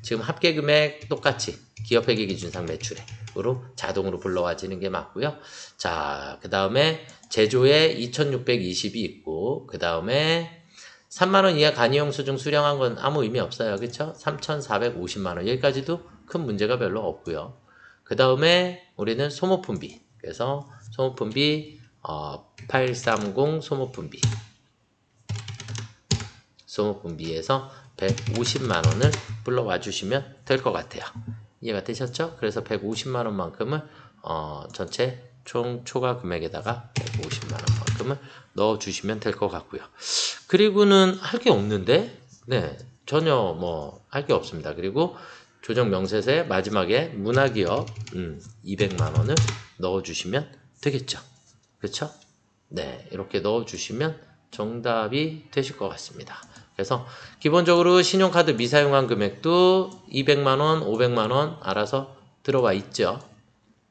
지금 합계 금액 똑같이 기업회계기준상 매출액으로 자동으로 불러와지는 게 맞고요. 자, 그 다음에 제조에 2620이 있고, 그 다음에 3만원 이하 간이용수 수령한 건 아무 의미 없어요. 그쵸? 3450만원. 여기까지도 큰 문제가 별로 없고요. 그 다음에 우리는 소모품비. 그래서 소모품비 830 소모품비에서 150만원을 불러와 주시면 될 것 같아요. 이해가 되셨죠? 그래서 150만원만큼을 전체 총 초과 금액에다가 150만원만큼을 넣어 주시면 될 것 같고요. 그리고는 할 게 없는데, 네, 전혀 뭐 할 게 없습니다. 그리고 조정 명세서의 마지막에 문화기업 200만원을 넣어 주시면 되겠죠. 그렇죠? 네, 이렇게 넣어 주시면 정답이 되실 것 같습니다. 그래서 기본적으로 신용카드 미사용한 금액도 200만원, 500만원 알아서 들어와 있죠.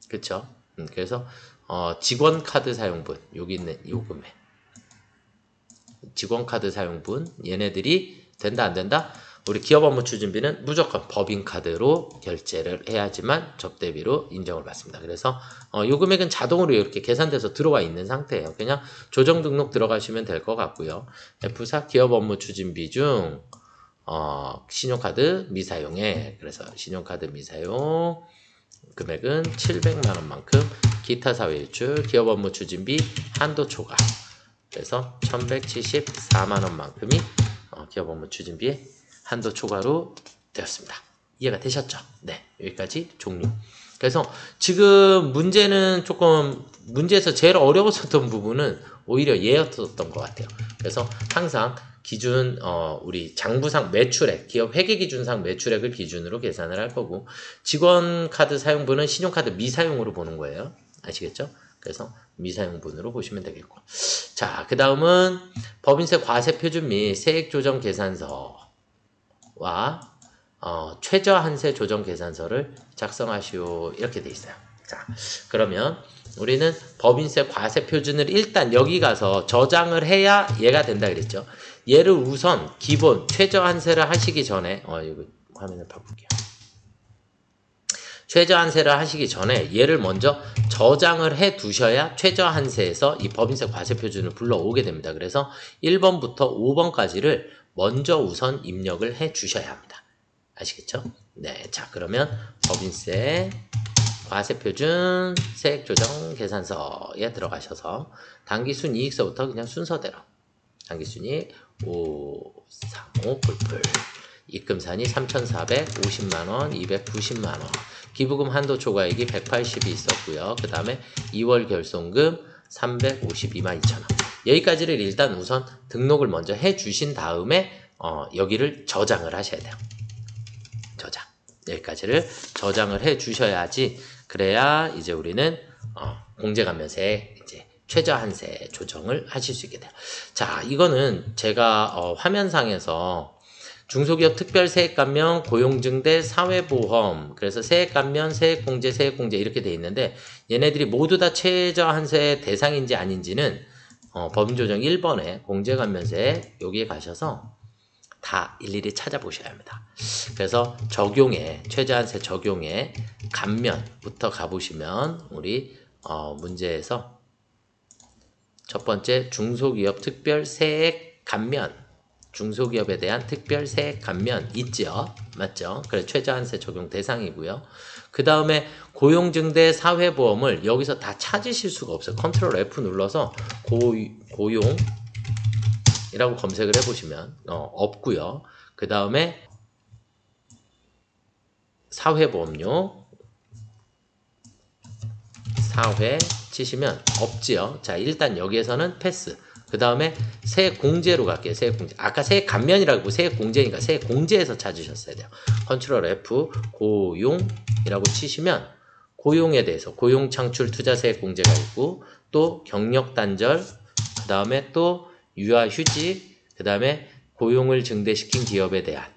그쵸? 그래서 직원카드 사용분, 여기 있는 요 금액, 직원카드 사용분, 얘네들이 된다 안 된다? 우리 기업 업무 추진비는 무조건 법인카드로 결제를 해야지만 접대비로 인정을 받습니다. 그래서 요 금액은 자동으로 이렇게 계산돼서 들어와 있는 상태예요. 그냥 조정 등록 들어가시면 될 것 같고요. F4 기업 업무 추진비 중 신용카드 미사용에, 그래서 신용카드 미사용 금액은 700만 원만큼, 기타 사회유출 기업 업무 추진비 한도 초과, 그래서 1174만 원만큼이 기업 업무 추진비에 한도 초과로 되었습니다. 이해가 되셨죠? 네, 여기까지 종료. 그래서 지금 문제는 조금, 문제에서 제일 어려웠었던 부분은 오히려 얘였던 것 같아요. 그래서 항상 기준 우리 장부상 매출액, 기업 회계기준상 매출액을 기준으로 계산을 할 거고, 직원 카드 사용분은 신용카드 미사용으로 보는 거예요. 아시겠죠? 그래서 미사용분으로 보시면 되겠고. 자, 그 다음은 법인세 과세표준 및 세액조정 계산서와 최저한세 조정 계산서를 작성하시오. 이렇게 돼 있어요. 자, 그러면 우리는 법인세 과세표준을 일단 여기 가서 저장을 해야 얘가 된다 그랬죠. 얘를 우선 기본 최저한세를 하시기 전에 이거 화면을 바꿀게요. 최저한세를 하시기 전에 얘를 먼저 저장을 해 두셔야 최저한세에서 이 법인세 과세표준을 불러오게 됩니다. 그래서 1번부터 5번까지를 먼저 우선 입력을 해 주셔야 합니다. 아시겠죠? 네, 자 그러면 법인세 과세표준 세액조정 계산서에 들어가셔서 당기순이익서부터 그냥 순서대로 당기순이익 5, 3, 5 뿔뿔 입금산이 3,450만원, 290만원 기부금 한도 초과액이 180이 있었고요. 그 다음에 2월 결손금 352만 2천원 여기까지를 일단 우선 등록을 먼저 해 주신 다음에 여기를 저장을 하셔야 돼요. 저장 여기까지를 저장을 해 주셔야지 그래야 이제 우리는 공제감면세 이제 최저한세 조정을 하실 수 있게 돼요. 자, 이거는 제가 화면상에서 중소기업 특별세액감면, 고용증대, 사회보험 그래서 세액감면, 세액공제, 세액공제 이렇게 돼 있는데 얘네들이 모두 다 최저한세 대상인지 아닌지는 법인조정 1번에 공제감면세 여기에 가셔서 다 일일이 찾아보셔야 합니다. 그래서 적용에 최저한세 적용에 감면부터 가보시면 우리 문제에서 첫 번째 중소기업 특별세액 감면 중소기업에 대한 특별세액 감면 있죠. 맞죠? 그래서 최저한세 적용 대상이고요. 그 다음에 고용증대 사회보험을 여기서 다 찾으실 수가 없어요. 컨트롤 F 눌러서 고용 이라고 검색을 해보시면 없고요. 그 다음에 사회보험료 사회 치시면 없지요. 자 일단 여기에서는 패스. 그 다음에 세액공제로 갈게요. 세액공제. 아까 세액감면이라고 세액공제니까 세액공제에서 찾으셨어야 돼요. 컨트롤 F 고용이라고 치시면 고용에 대해서 고용창출투자세액공제가 있고 또 경력단절 그 다음에 또 유아휴직, 그 다음에 고용을 증대시킨 기업에 대한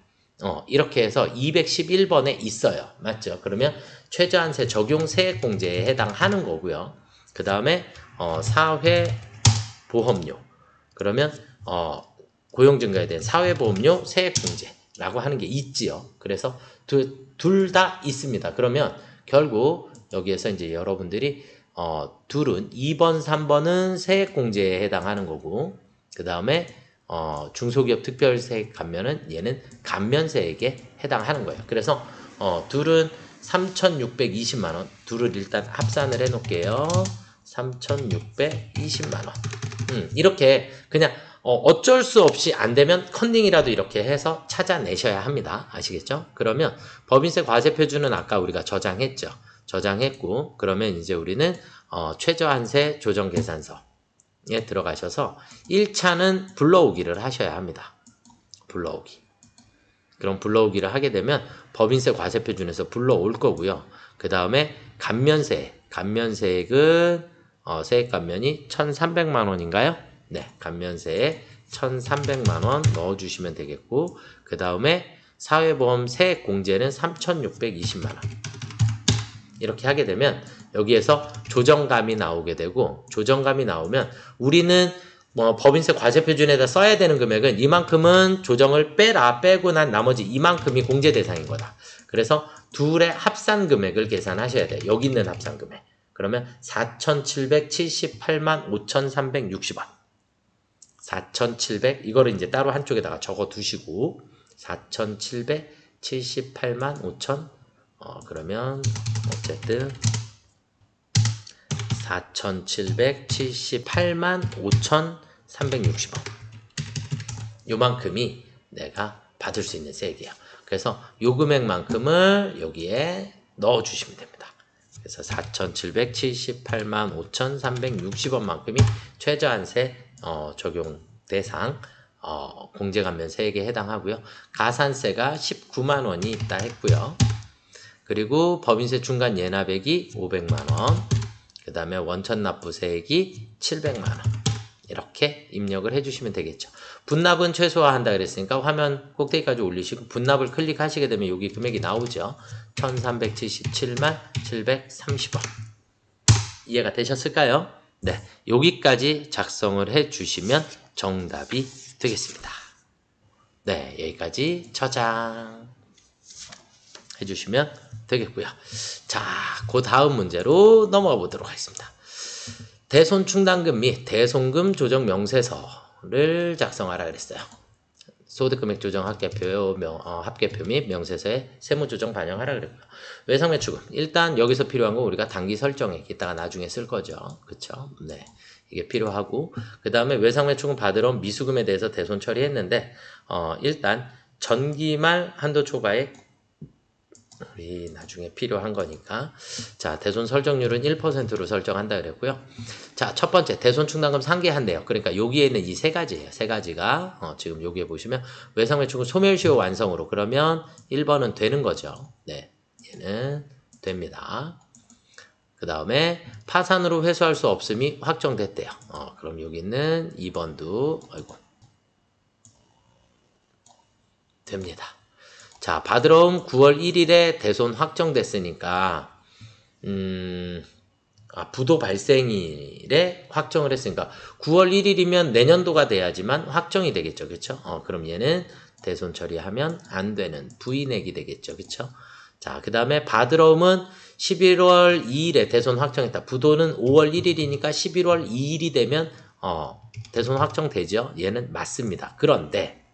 이렇게 해서 211번에 있어요. 맞죠? 그러면 최저한세 적용 세액공제에 해당하는 거고요. 그 다음에 사회보험료 그러면 고용 증가에 대한 사회보험료 세액공제라고 하는 게 있지요. 그래서 둘 다 있습니다. 그러면 결국 여기에서 이제 여러분들이 둘은 2번, 3번은 세액공제에 해당하는 거고 그 다음에 중소기업 특별세액 감면은 얘는 감면세액에 해당하는 거예요. 그래서 둘은 3,620만원 둘을 일단 합산을 해 놓을게요. 3,620만원 이렇게 그냥 어쩔 수 없이 안 되면 컨닝이라도 이렇게 해서 찾아내셔야 합니다. 아시겠죠? 그러면 법인세 과세표준은 아까 우리가 저장했죠. 저장했고 그러면 이제 우리는 최저한세 조정계산서에 들어가셔서 1차는 불러오기를 하셔야 합니다. 불러오기. 그럼 불러오기를 하게 되면 법인세 과세표준에서 불러올 거고요. 그 다음에 감면세액은 세액감면이 1,300만 원인가요? 네, 감면세액 1,300만 원 넣어주시면 되겠고 그 다음에 사회보험 세액공제는 3,620만 원 이렇게 하게 되면 여기에서 조정감이 나오게 되고 조정감이 나오면 우리는 법인세 과세표준에다 써야 되는 금액은 이만큼은 조정을 빼고 난 나머지 이만큼이 공제 대상인 거다. 그래서 둘의 합산 금액을 계산하셔야 돼요. 여기 있는 합산 금액. 그러면 4,778만 5,360원. 4,700 이거를 이제 따로 한쪽에다가 적어 두시고 4,778만 5천 그러면 어쨌든 4,778만 5,360원 요만큼이 내가 받을 수 있는 세액이에요. 그래서 요 금액만큼을 여기에 넣어 주시면 됩니다. 그래서 4,778만 5,360원만큼이 최저한세 적용 대상 공제감면 세액에 해당하고요. 가산세가 19만 원이 있다 했고요. 그리고 법인세 중간 예납액이 500만 원. 그 그 다음에 원천 납부세액이 700만원. 이렇게 입력을 해주시면 되겠죠. 분납은 최소화한다 그랬으니까 화면 꼭대기까지 올리시고 분납을 클릭하시게 되면 여기 금액이 나오죠. 1377만 730원. 이해가 되셨을까요? 네, 여기까지 작성을 해주시면 정답이 되겠습니다. 네, 여기까지 저장 해주시면 되겠고요. 자, 그 다음 문제로 넘어가 보도록 하겠습니다. 대손충당금 및 대손금 조정 명세서를 작성하라 그랬어요. 소득금액 조정 합계표 및 명세서에 세무조정 반영하라 그랬고요. 외상매출금. 일단 여기서 필요한 건 우리가 단기 설정액 이따가 나중에 쓸 거죠. 그쵸? 네. 이게 필요하고 그 다음에 외상매출금 받으러 온 미수금에 대해서 대손 처리했는데 일단 전기말 한도 초과액 우리 나중에 필요한 거니까 자 대손 설정률은 1%로 설정한다 그랬고요. 자 첫 번째 대손 충당금 상계한대요. 그러니까 여기에 있는 이 세 가지예요. 세 가지가 지금 여기에 보시면 외상매출금 소멸시효 완성으로 그러면 1번은 되는 거죠. 네, 얘는 됩니다. 그 다음에 파산으로 회수할 수 없음이 확정됐대요. 그럼 여기 있는 2번도 아이고 됩니다. 자, 받으러 온 9월 1일에 대손 확정됐으니까 부도 발생일에 확정을 했으니까 9월 1일이면 내년도가 돼야지만 확정이 되겠죠. 그쵸? 그럼 얘는 대손 처리하면 안 되는 부인액이 되겠죠. 그쵸? 자, 그 다음에 받으러 오면 11월 2일에 대손 확정했다. 부도는 5월 1일이니까 11월 2일이 되면 대손 확정되죠. 얘는 맞습니다. 그런데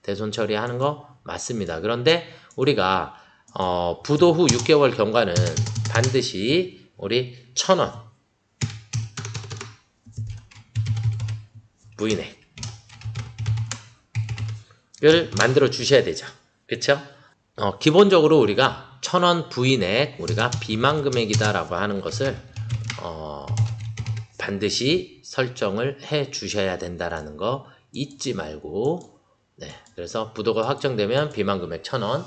대손 처리하는 거 맞습니다. 그런데 우리가 부도 후 6개월 경과는 반드시 우리 1,000원 부인액을 만들어 주셔야 되죠. 그쵸? 기본적으로 우리가 1,000원 부인액 우리가 비만금액이다라고 하는 것을 반드시 설정을 해 주셔야 된다라는 거 잊지 말고 네, 그래서 부도가 확정되면 비만금액 1,000원.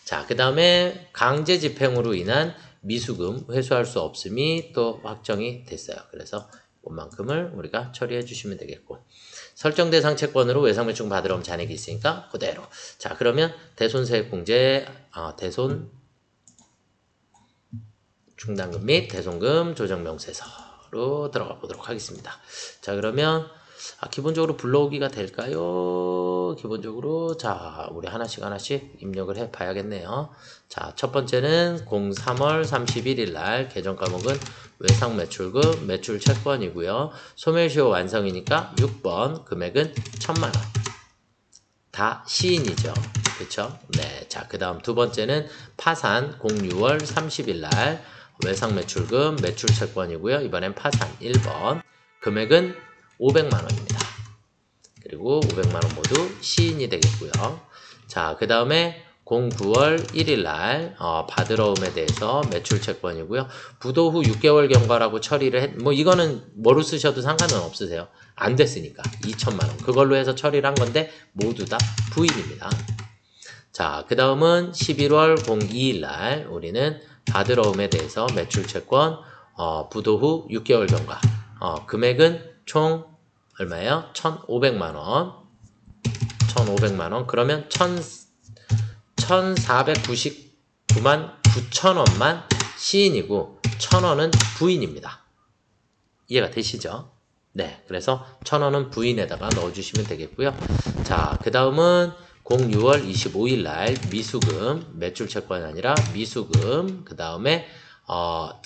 자, 그 다음에 강제 집행으로 인한 미수금 회수할 수 없음이 또 확정이 됐어요. 그래서 그만큼을 우리가 처리해 주시면 되겠고 설정 대상 채권으로 외상매출금 받으러 온 잔액이 있으니까 그대로. 자, 그러면 대손세액공제 대손 충당금 및 대손금 조정 명세서로 들어가 보도록 하겠습니다. 자, 그러면 기본적으로 불러오기가 될까요? 기본적으로 자 우리 하나씩 입력을 해 봐야겠네요. 자, 첫 번째는 03월 31일 날 개정 과목은 외상매출금 매출채권이고요. 소멸시효 완성이니까 6번 금액은 1,000만원 다 시인이죠. 그쵸? 네. 자, 그 다음 두 번째는 파산 06월 30일 날 외상매출금 매출채권이고요. 이번엔 파산 1번 금액은 500만원입니다. 그리고 500만원 모두 시인이 되겠고요. 자, 그 다음에 09월 1일 날 받으러 음에 대해서 매출채권이고요. 부도 후 6개월 경과라고 처리를 이거는 뭐로 쓰셔도 상관은 없으세요. 안 됐으니까 2,000만원 그걸로 해서 처리를 한 건데 모두 다 부인입니다. 자, 그 다음은 11월 02일 날 우리는 받으러 음에 대해서 매출채권 부도 후 6개월 경과 금액은 총 얼마예요? 1,500만원 1,500만원 그러면 1,499만 9천원만 시인이고 1,000원은 부인입니다. 이해가 되시죠? 네, 그래서 1,000원은 부인에다가 넣어주시면 되겠고요. 자, 그 다음은 06월 25일 날 미수금 매출채권이 아니라 미수금 그 다음에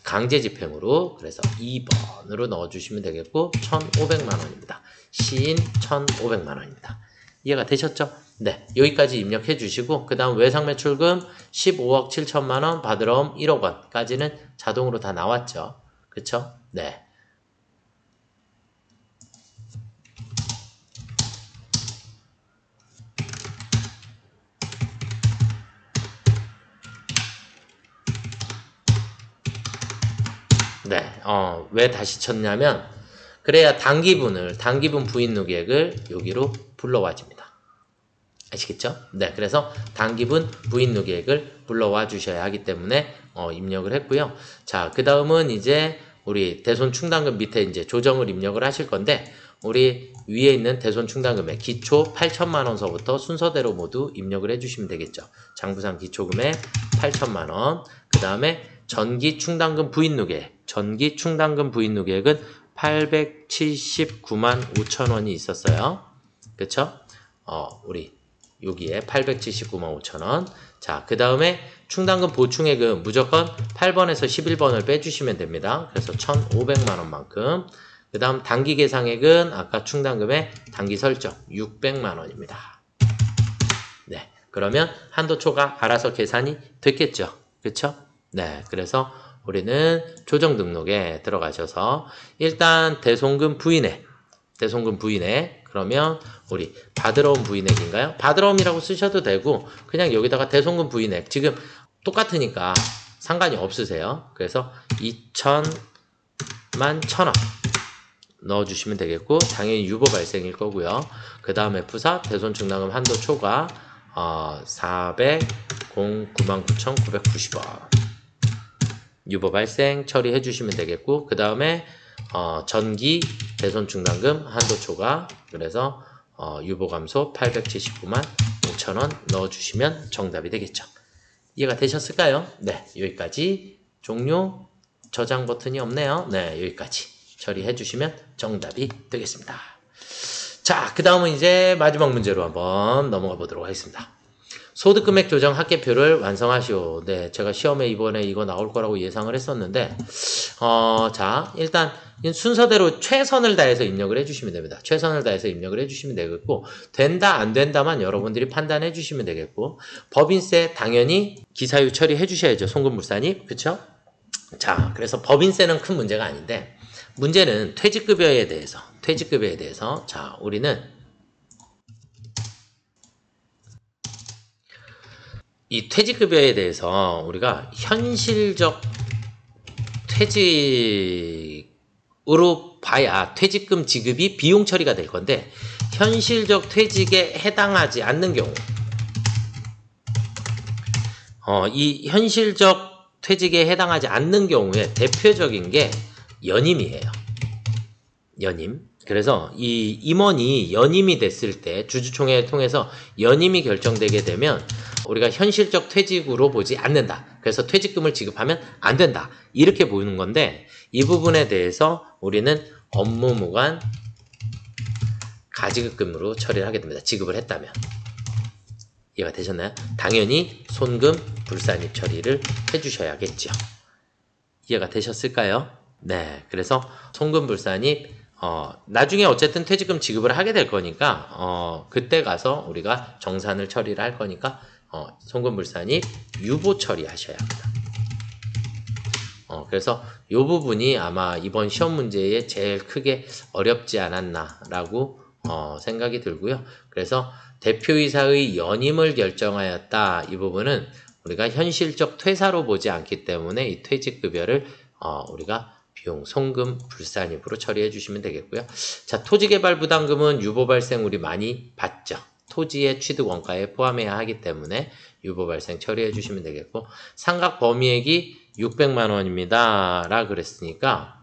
강제집행으로 그래서 2번으로 넣어주시면 되겠고 1,500만원입니다. 시인 1,500만원입니다. 이해가 되셨죠? 네, 여기까지 입력해 주시고 그 다음 외상매출금 15억 7천만원 받으러 온 1억 원까지는 자동으로 다 나왔죠. 그쵸? 네. 네, 왜 다시 쳤냐면 그래야 단기분 부인 누계액을 여기로 불러와 줍니다. 아시겠죠? 네, 그래서 단기분 부인 누계액을 불러와 주셔야 하기 때문에 입력을 했고요. 자, 그 다음은 이제 우리 대손 충당금 밑에 이제 조정을 입력을 하실 건데 우리 위에 있는 대손 충당금액 기초 8천만 원서부터 순서대로 모두 입력을 해주시면 되겠죠. 장부상 기초금액 8천만 원. 그 다음에 전기 충당금 부인 누계액. 전기 충당금 부인 누계액은 879만 5천 원이 있었어요. 그쵸? 우리 여기에 879만 5천 원. 자, 그 다음에 충당금 보충액은 무조건 8번에서 11번을 빼주시면 됩니다. 그래서 1,500만 원만큼. 그 다음 단기 계상액은 아까 충당금의 단기 설정 600만 원입니다. 네, 그러면 한도초가 알아서 계산이 됐겠죠. 그쵸? 네, 그래서 우리는 조정 등록에 들어가셔서 일단 대손금 부인액 그러면 우리 받으러 온 부인액인가요? 받으러 온이라고 쓰셔도 되고 그냥 여기다가 대손금 부인액 지금 똑같으니까 상관이 없으세요. 그래서 2천만 1,000원 넣어주시면 되겠고 당연히 유보 발생일 거고요. 그 다음에 부사 대손 충당금 한도 초과 409만 9,990원 유보 발생 처리해 주시면 되겠고 그 다음에 전기 대손 충당금 한도 초과 그래서 유보 감소 879만 5천원 넣어주시면 정답이 되겠죠. 이해가 되셨을까요? 네, 여기까지 종료 저장 버튼이 없네요. 네, 여기까지 처리해 주시면 정답이 되겠습니다. 자, 그 다음은 이제 마지막 문제로 한번 넘어가 보도록 하겠습니다. 소득금액 조정 합계표를 완성하시오. 네, 제가 시험에 이번에 이거 나올 거라고 예상을 했었는데 자, 일단 순서대로 최선을 다해서 입력을 해주시면 됩니다. 최선을 다해서 입력을 해주시면 되겠고 된다 안 된다만 여러분들이 판단해 주시면 되겠고 법인세 당연히 기사유 처리해 주셔야죠. 송금물산입 그쵸? 자, 그래서 법인세는 큰 문제가 아닌데 문제는 퇴직급여에 대해서 자, 우리는 이 퇴직급여에 대해서 우리가 현실적 퇴직으로 봐야 퇴직금 지급이 비용 처리가 될 건데 현실적 퇴직에 해당하지 않는 경우 이 현실적 퇴직에 해당하지 않는 경우에 대표적인 게 연임이에요. 연임. 그래서 이 임원이 연임이 됐을 때 주주총회를 통해서 연임이 결정되게 되면 우리가 현실적 퇴직으로 보지 않는다. 그래서 퇴직금을 지급하면 안 된다. 이렇게 보이는 건데 이 부분에 대해서 우리는 업무무관 가지급금으로 처리를 하게 됩니다. 지급을 했다면. 이해가 되셨나요? 당연히 손금 불산입 처리를 해주셔야겠죠. 이해가 되셨을까요? 네, 그래서 손금 불산입 나중에 어쨌든 퇴직금 지급을 하게 될 거니까 그때 가서 우리가 정산을 처리를 할 거니까 손금 불산입 유보 처리하셔야 합니다. 그래서 이 부분이 아마 이번 시험 문제에 제일 크게 어렵지 않았나라고 생각이 들고요. 그래서 대표이사의 연임을 결정하였다. 이 부분은 우리가 현실적 퇴사로 보지 않기 때문에 이 퇴직급여를 우리가 비용 송금 불산입으로 처리해 주시면 되겠고요. 자, 토지개발 부담금은 유보 발생 우리 많이 받죠. 토지의 취득 원가에 포함해야 하기 때문에 유보 발생 처리해 주시면 되겠고 상각 범위액이 600만 원입니다. 라 그랬으니까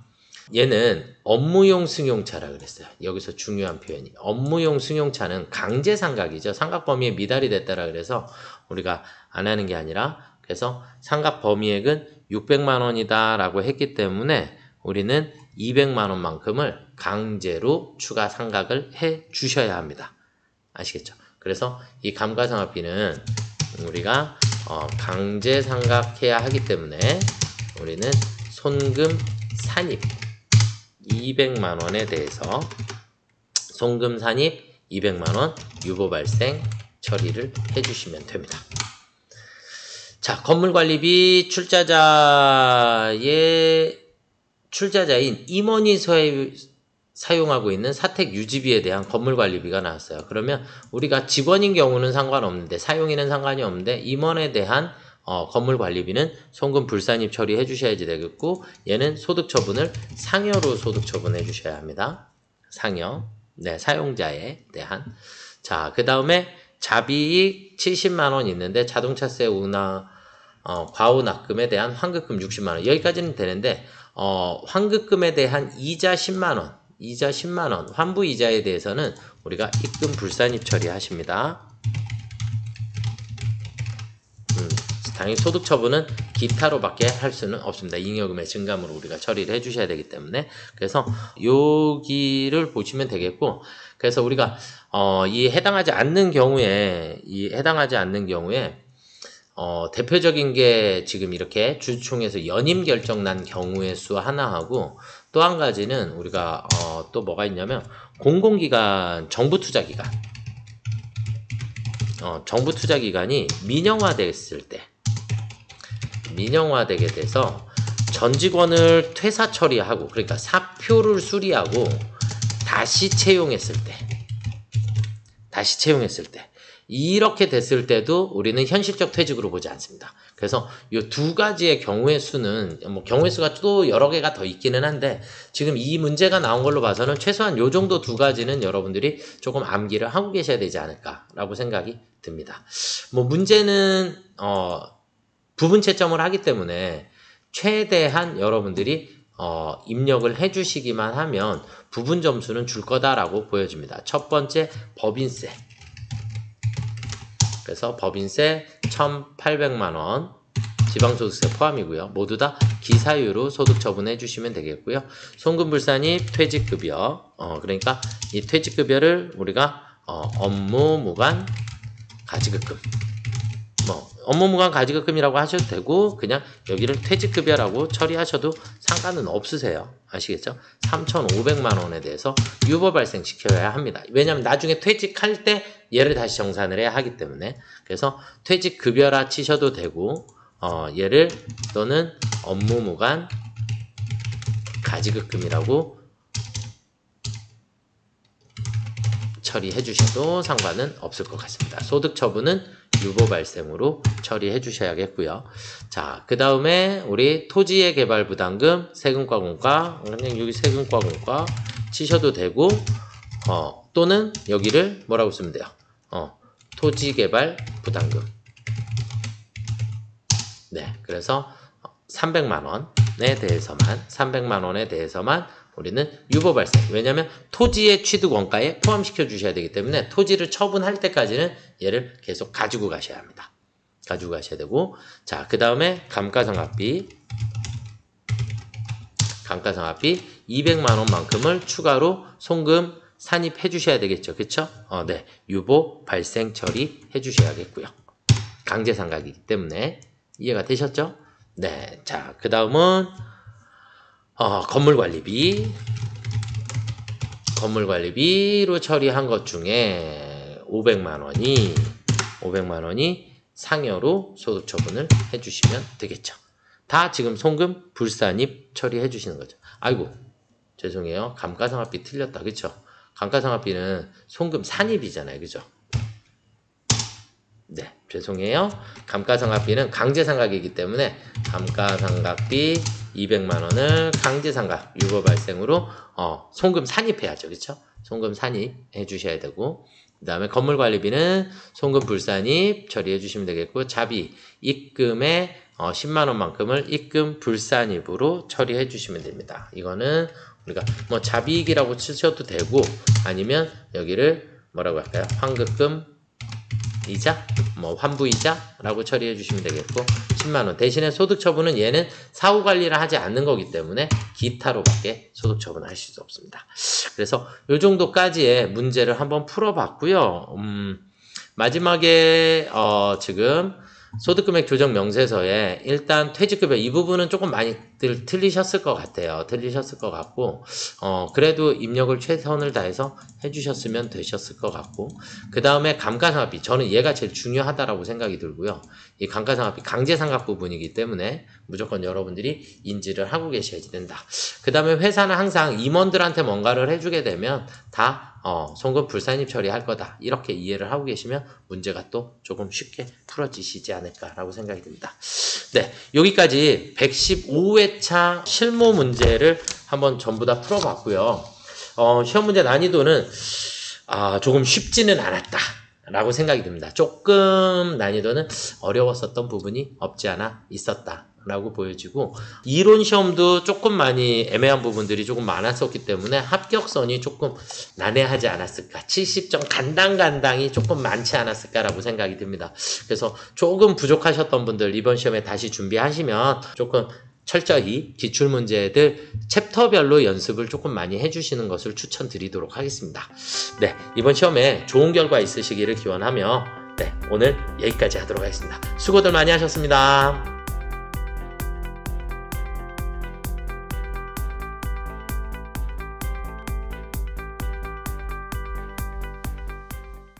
얘는 업무용 승용차라 그랬어요. 여기서 중요한 표현이 업무용 승용차는 강제 상각이죠. 상각 범위에 미달이 됐다라 그래서 우리가 안 하는 게 아니라 그래서 상각 범위액은 600만 원이다 라고 했기 때문에 우리는 200만 원만큼을 강제로 추가 상각을 해 주셔야 합니다. 아시겠죠? 그래서 이 감가상각비는 우리가 강제 상각해야 하기 때문에 우리는 손금 산입 200만 원에 대해서 손금 산입 200만 원 유보 발생 처리를 해주시면 됩니다. 자, 건물관리비 출자자인 임원이 사용하고 있는 사택 유지비에 대한 건물관리비가 나왔어요. 그러면 우리가 직원인 경우는 상관없는데 사용인은 상관이 없는데 임원에 대한 건물관리비는 송금 불산입 처리해 주셔야지 되겠고 얘는 소득처분을 상여로 소득처분해 주셔야 합니다. 상여. 네, 사용자에 대한. 자, 그 다음에 자비이익 70만 원 있는데 자동차세 과후 납금에 대한 환급금 60만 원. 여기까지는 되는데 환급금에 대한 이자 10만원, 이자 10만원, 환부 이자에 대해서는 우리가 입금 불산입 처리하십니다. 당연히 소득 처분은 기타로밖에 할 수는 없습니다. 잉여금의 증감으로 우리가 처리를 해주셔야 되기 때문에. 그래서 여기를 보시면 되겠고, 그래서 우리가 이 해당하지 않는 경우에 대표적인 게 지금 이렇게 주주총회에서 연임 결정 난 경우의 수 하나하고, 또 한 가지는 우리가 또 뭐가 있냐면 공공기관 정부투자기관, 정부투자기관이 민영화됐을 때, 민영화되게 돼서 전 직원을 퇴사 처리하고, 그러니까 사표를 수리하고 다시 채용했을 때 이렇게 됐을 때도 우리는 현실적 퇴직으로 보지 않습니다. 그래서 이 두 가지의 경우의 수는 뭐 경우의 수가 또 여러 개가 더 있기는 한데, 지금 이 문제가 나온 걸로 봐서는 최소한 요 정도 두 가지는 여러분들이 조금 암기를 하고 계셔야 되지 않을까라고 생각이 듭니다. 뭐 문제는 부분 채점을 하기 때문에 최대한 여러분들이 입력을 해주시기만 하면 부분 점수는 줄 거다라고 보여집니다. 첫 번째 법인세. 그래서 법인세 1,800만원, 지방소득세 포함이고요. 모두 다 기사유로 소득 처분해 주시면 되겠고요. 송금불산입 퇴직급여, 그러니까 이 퇴직급여를 우리가 업무무관 가지급금, 업무무관 가지급금이라고 하셔도 되고 그냥 여기를 퇴직급여라고 처리하셔도 상관은 없으세요. 아시겠죠? 3,500만원에 대해서 유보 발생시켜야 합니다. 왜냐하면 나중에 퇴직할 때 얘를 다시 정산을 해야 하기 때문에. 그래서 퇴직급여라 치셔도 되고, 얘를 또는 업무무관 가지급금이라고 처리해 주셔도 상관은 없을 것 같습니다. 소득 처분은 유보 발생으로 처리해 주셔야겠고요. 자, 그 다음에 우리 토지의 개발 부담금, 세금과 공과, 그냥 여기 세금과 공과 치셔도 되고, 또는 여기를 뭐라고 쓰면 돼요? 토지 개발 부담금. 네, 그래서 300만원에 대해서만 우리는 유보 발생. 왜냐하면 토지의 취득 원가에 포함시켜 주셔야 되기 때문에 토지를 처분할 때까지는 얘를 계속 가지고 가셔야 합니다. 가지고 가셔야 되고, 자, 그 다음에 감가상각비 200만원만큼을 추가로 송금 산입해 주셔야 되겠죠. 그쵸? 네. 유보 발생 처리해 주셔야겠고요. 강제상각이기 때문에. 이해가 되셨죠? 네. 자, 그 다음은 건물관리비로 처리한 것 중에 500만원이 상여로 소득 처분을 해주시면 되겠죠. 다 지금 송금 불산입 처리해 주시는 거죠. 아이고, 죄송해요. 감가상각비 틀렸다. 그쵸? 감가상각비는 송금 산입이잖아요. 그죠? 네, 죄송해요. 감가상각비는 강제상각이기 때문에 감가상각비 200만원을 강제상각 유보 발생으로 송금 산입해야죠. 그렇죠? 송금 산입해 주셔야 되고, 그 다음에 건물관리비는 송금 불산입 처리해 주시면 되겠고, 자비 입금의 10만원만큼을 입금 불산입으로 처리해 주시면 됩니다. 이거는 우리가 뭐 자비익이라고 치셔도 되고, 아니면 여기를 뭐라고 할까요? 환급금 이자, 환부이자라고 처리해 주시면 되겠고, 10만원. 대신에 소득 처분은 얘는 사후 관리를 하지 않는 거기 때문에 기타로밖에 소득 처분을 하실 수 없습니다. 그래서 요 정도까지의 문제를 한번 풀어봤고요. 마지막에 지금 소득금액 조정 명세서에 일단 퇴직급여 이 부분은 조금 많이 틀리셨을 것 같아요. 틀리셨을 것 같고, 그래도 입력을 최선을 다해서 해주셨으면 되셨을 것 같고, 그 다음에 감가상각비, 저는 얘가 제일 중요하다라고 생각이 들고요. 이 감가상각비 강제상각 부분이기 때문에 무조건 여러분들이 인지를 하고 계셔야 된다. 그 다음에 회사는 항상 임원들한테 뭔가를 해주게 되면 다 송금 불산입 처리할 거다. 이렇게 이해를 하고 계시면 문제가 또 조금 쉽게 풀어지시지 않을까라고 생각이 듭니다. 네, 여기까지 115회차 실무 문제를 한번 전부 다 풀어봤고요. 시험 문제 난이도는 조금 쉽지는 않았다 라고 생각이 듭니다. 조금 난이도는 어려웠었던 부분이 없지 않아 있었다 라고 보여지고, 이론 시험도 조금 많이 애매한 부분들이 조금 많았었기 때문에 합격선이 조금 난해하지 않았을까, 70점 간당간당이 조금 많지 않았을까라고 생각이 듭니다. 그래서 조금 부족하셨던 분들 이번 시험에 다시 준비하시면 조금 철저히 기출문제들 챕터별로 연습을 조금 많이 해주시는 것을 추천드리도록 하겠습니다. 네, 이번 시험에 좋은 결과 있으시기를 기원하며, 네, 오늘 여기까지 하도록 하겠습니다. 수고들 많이 하셨습니다.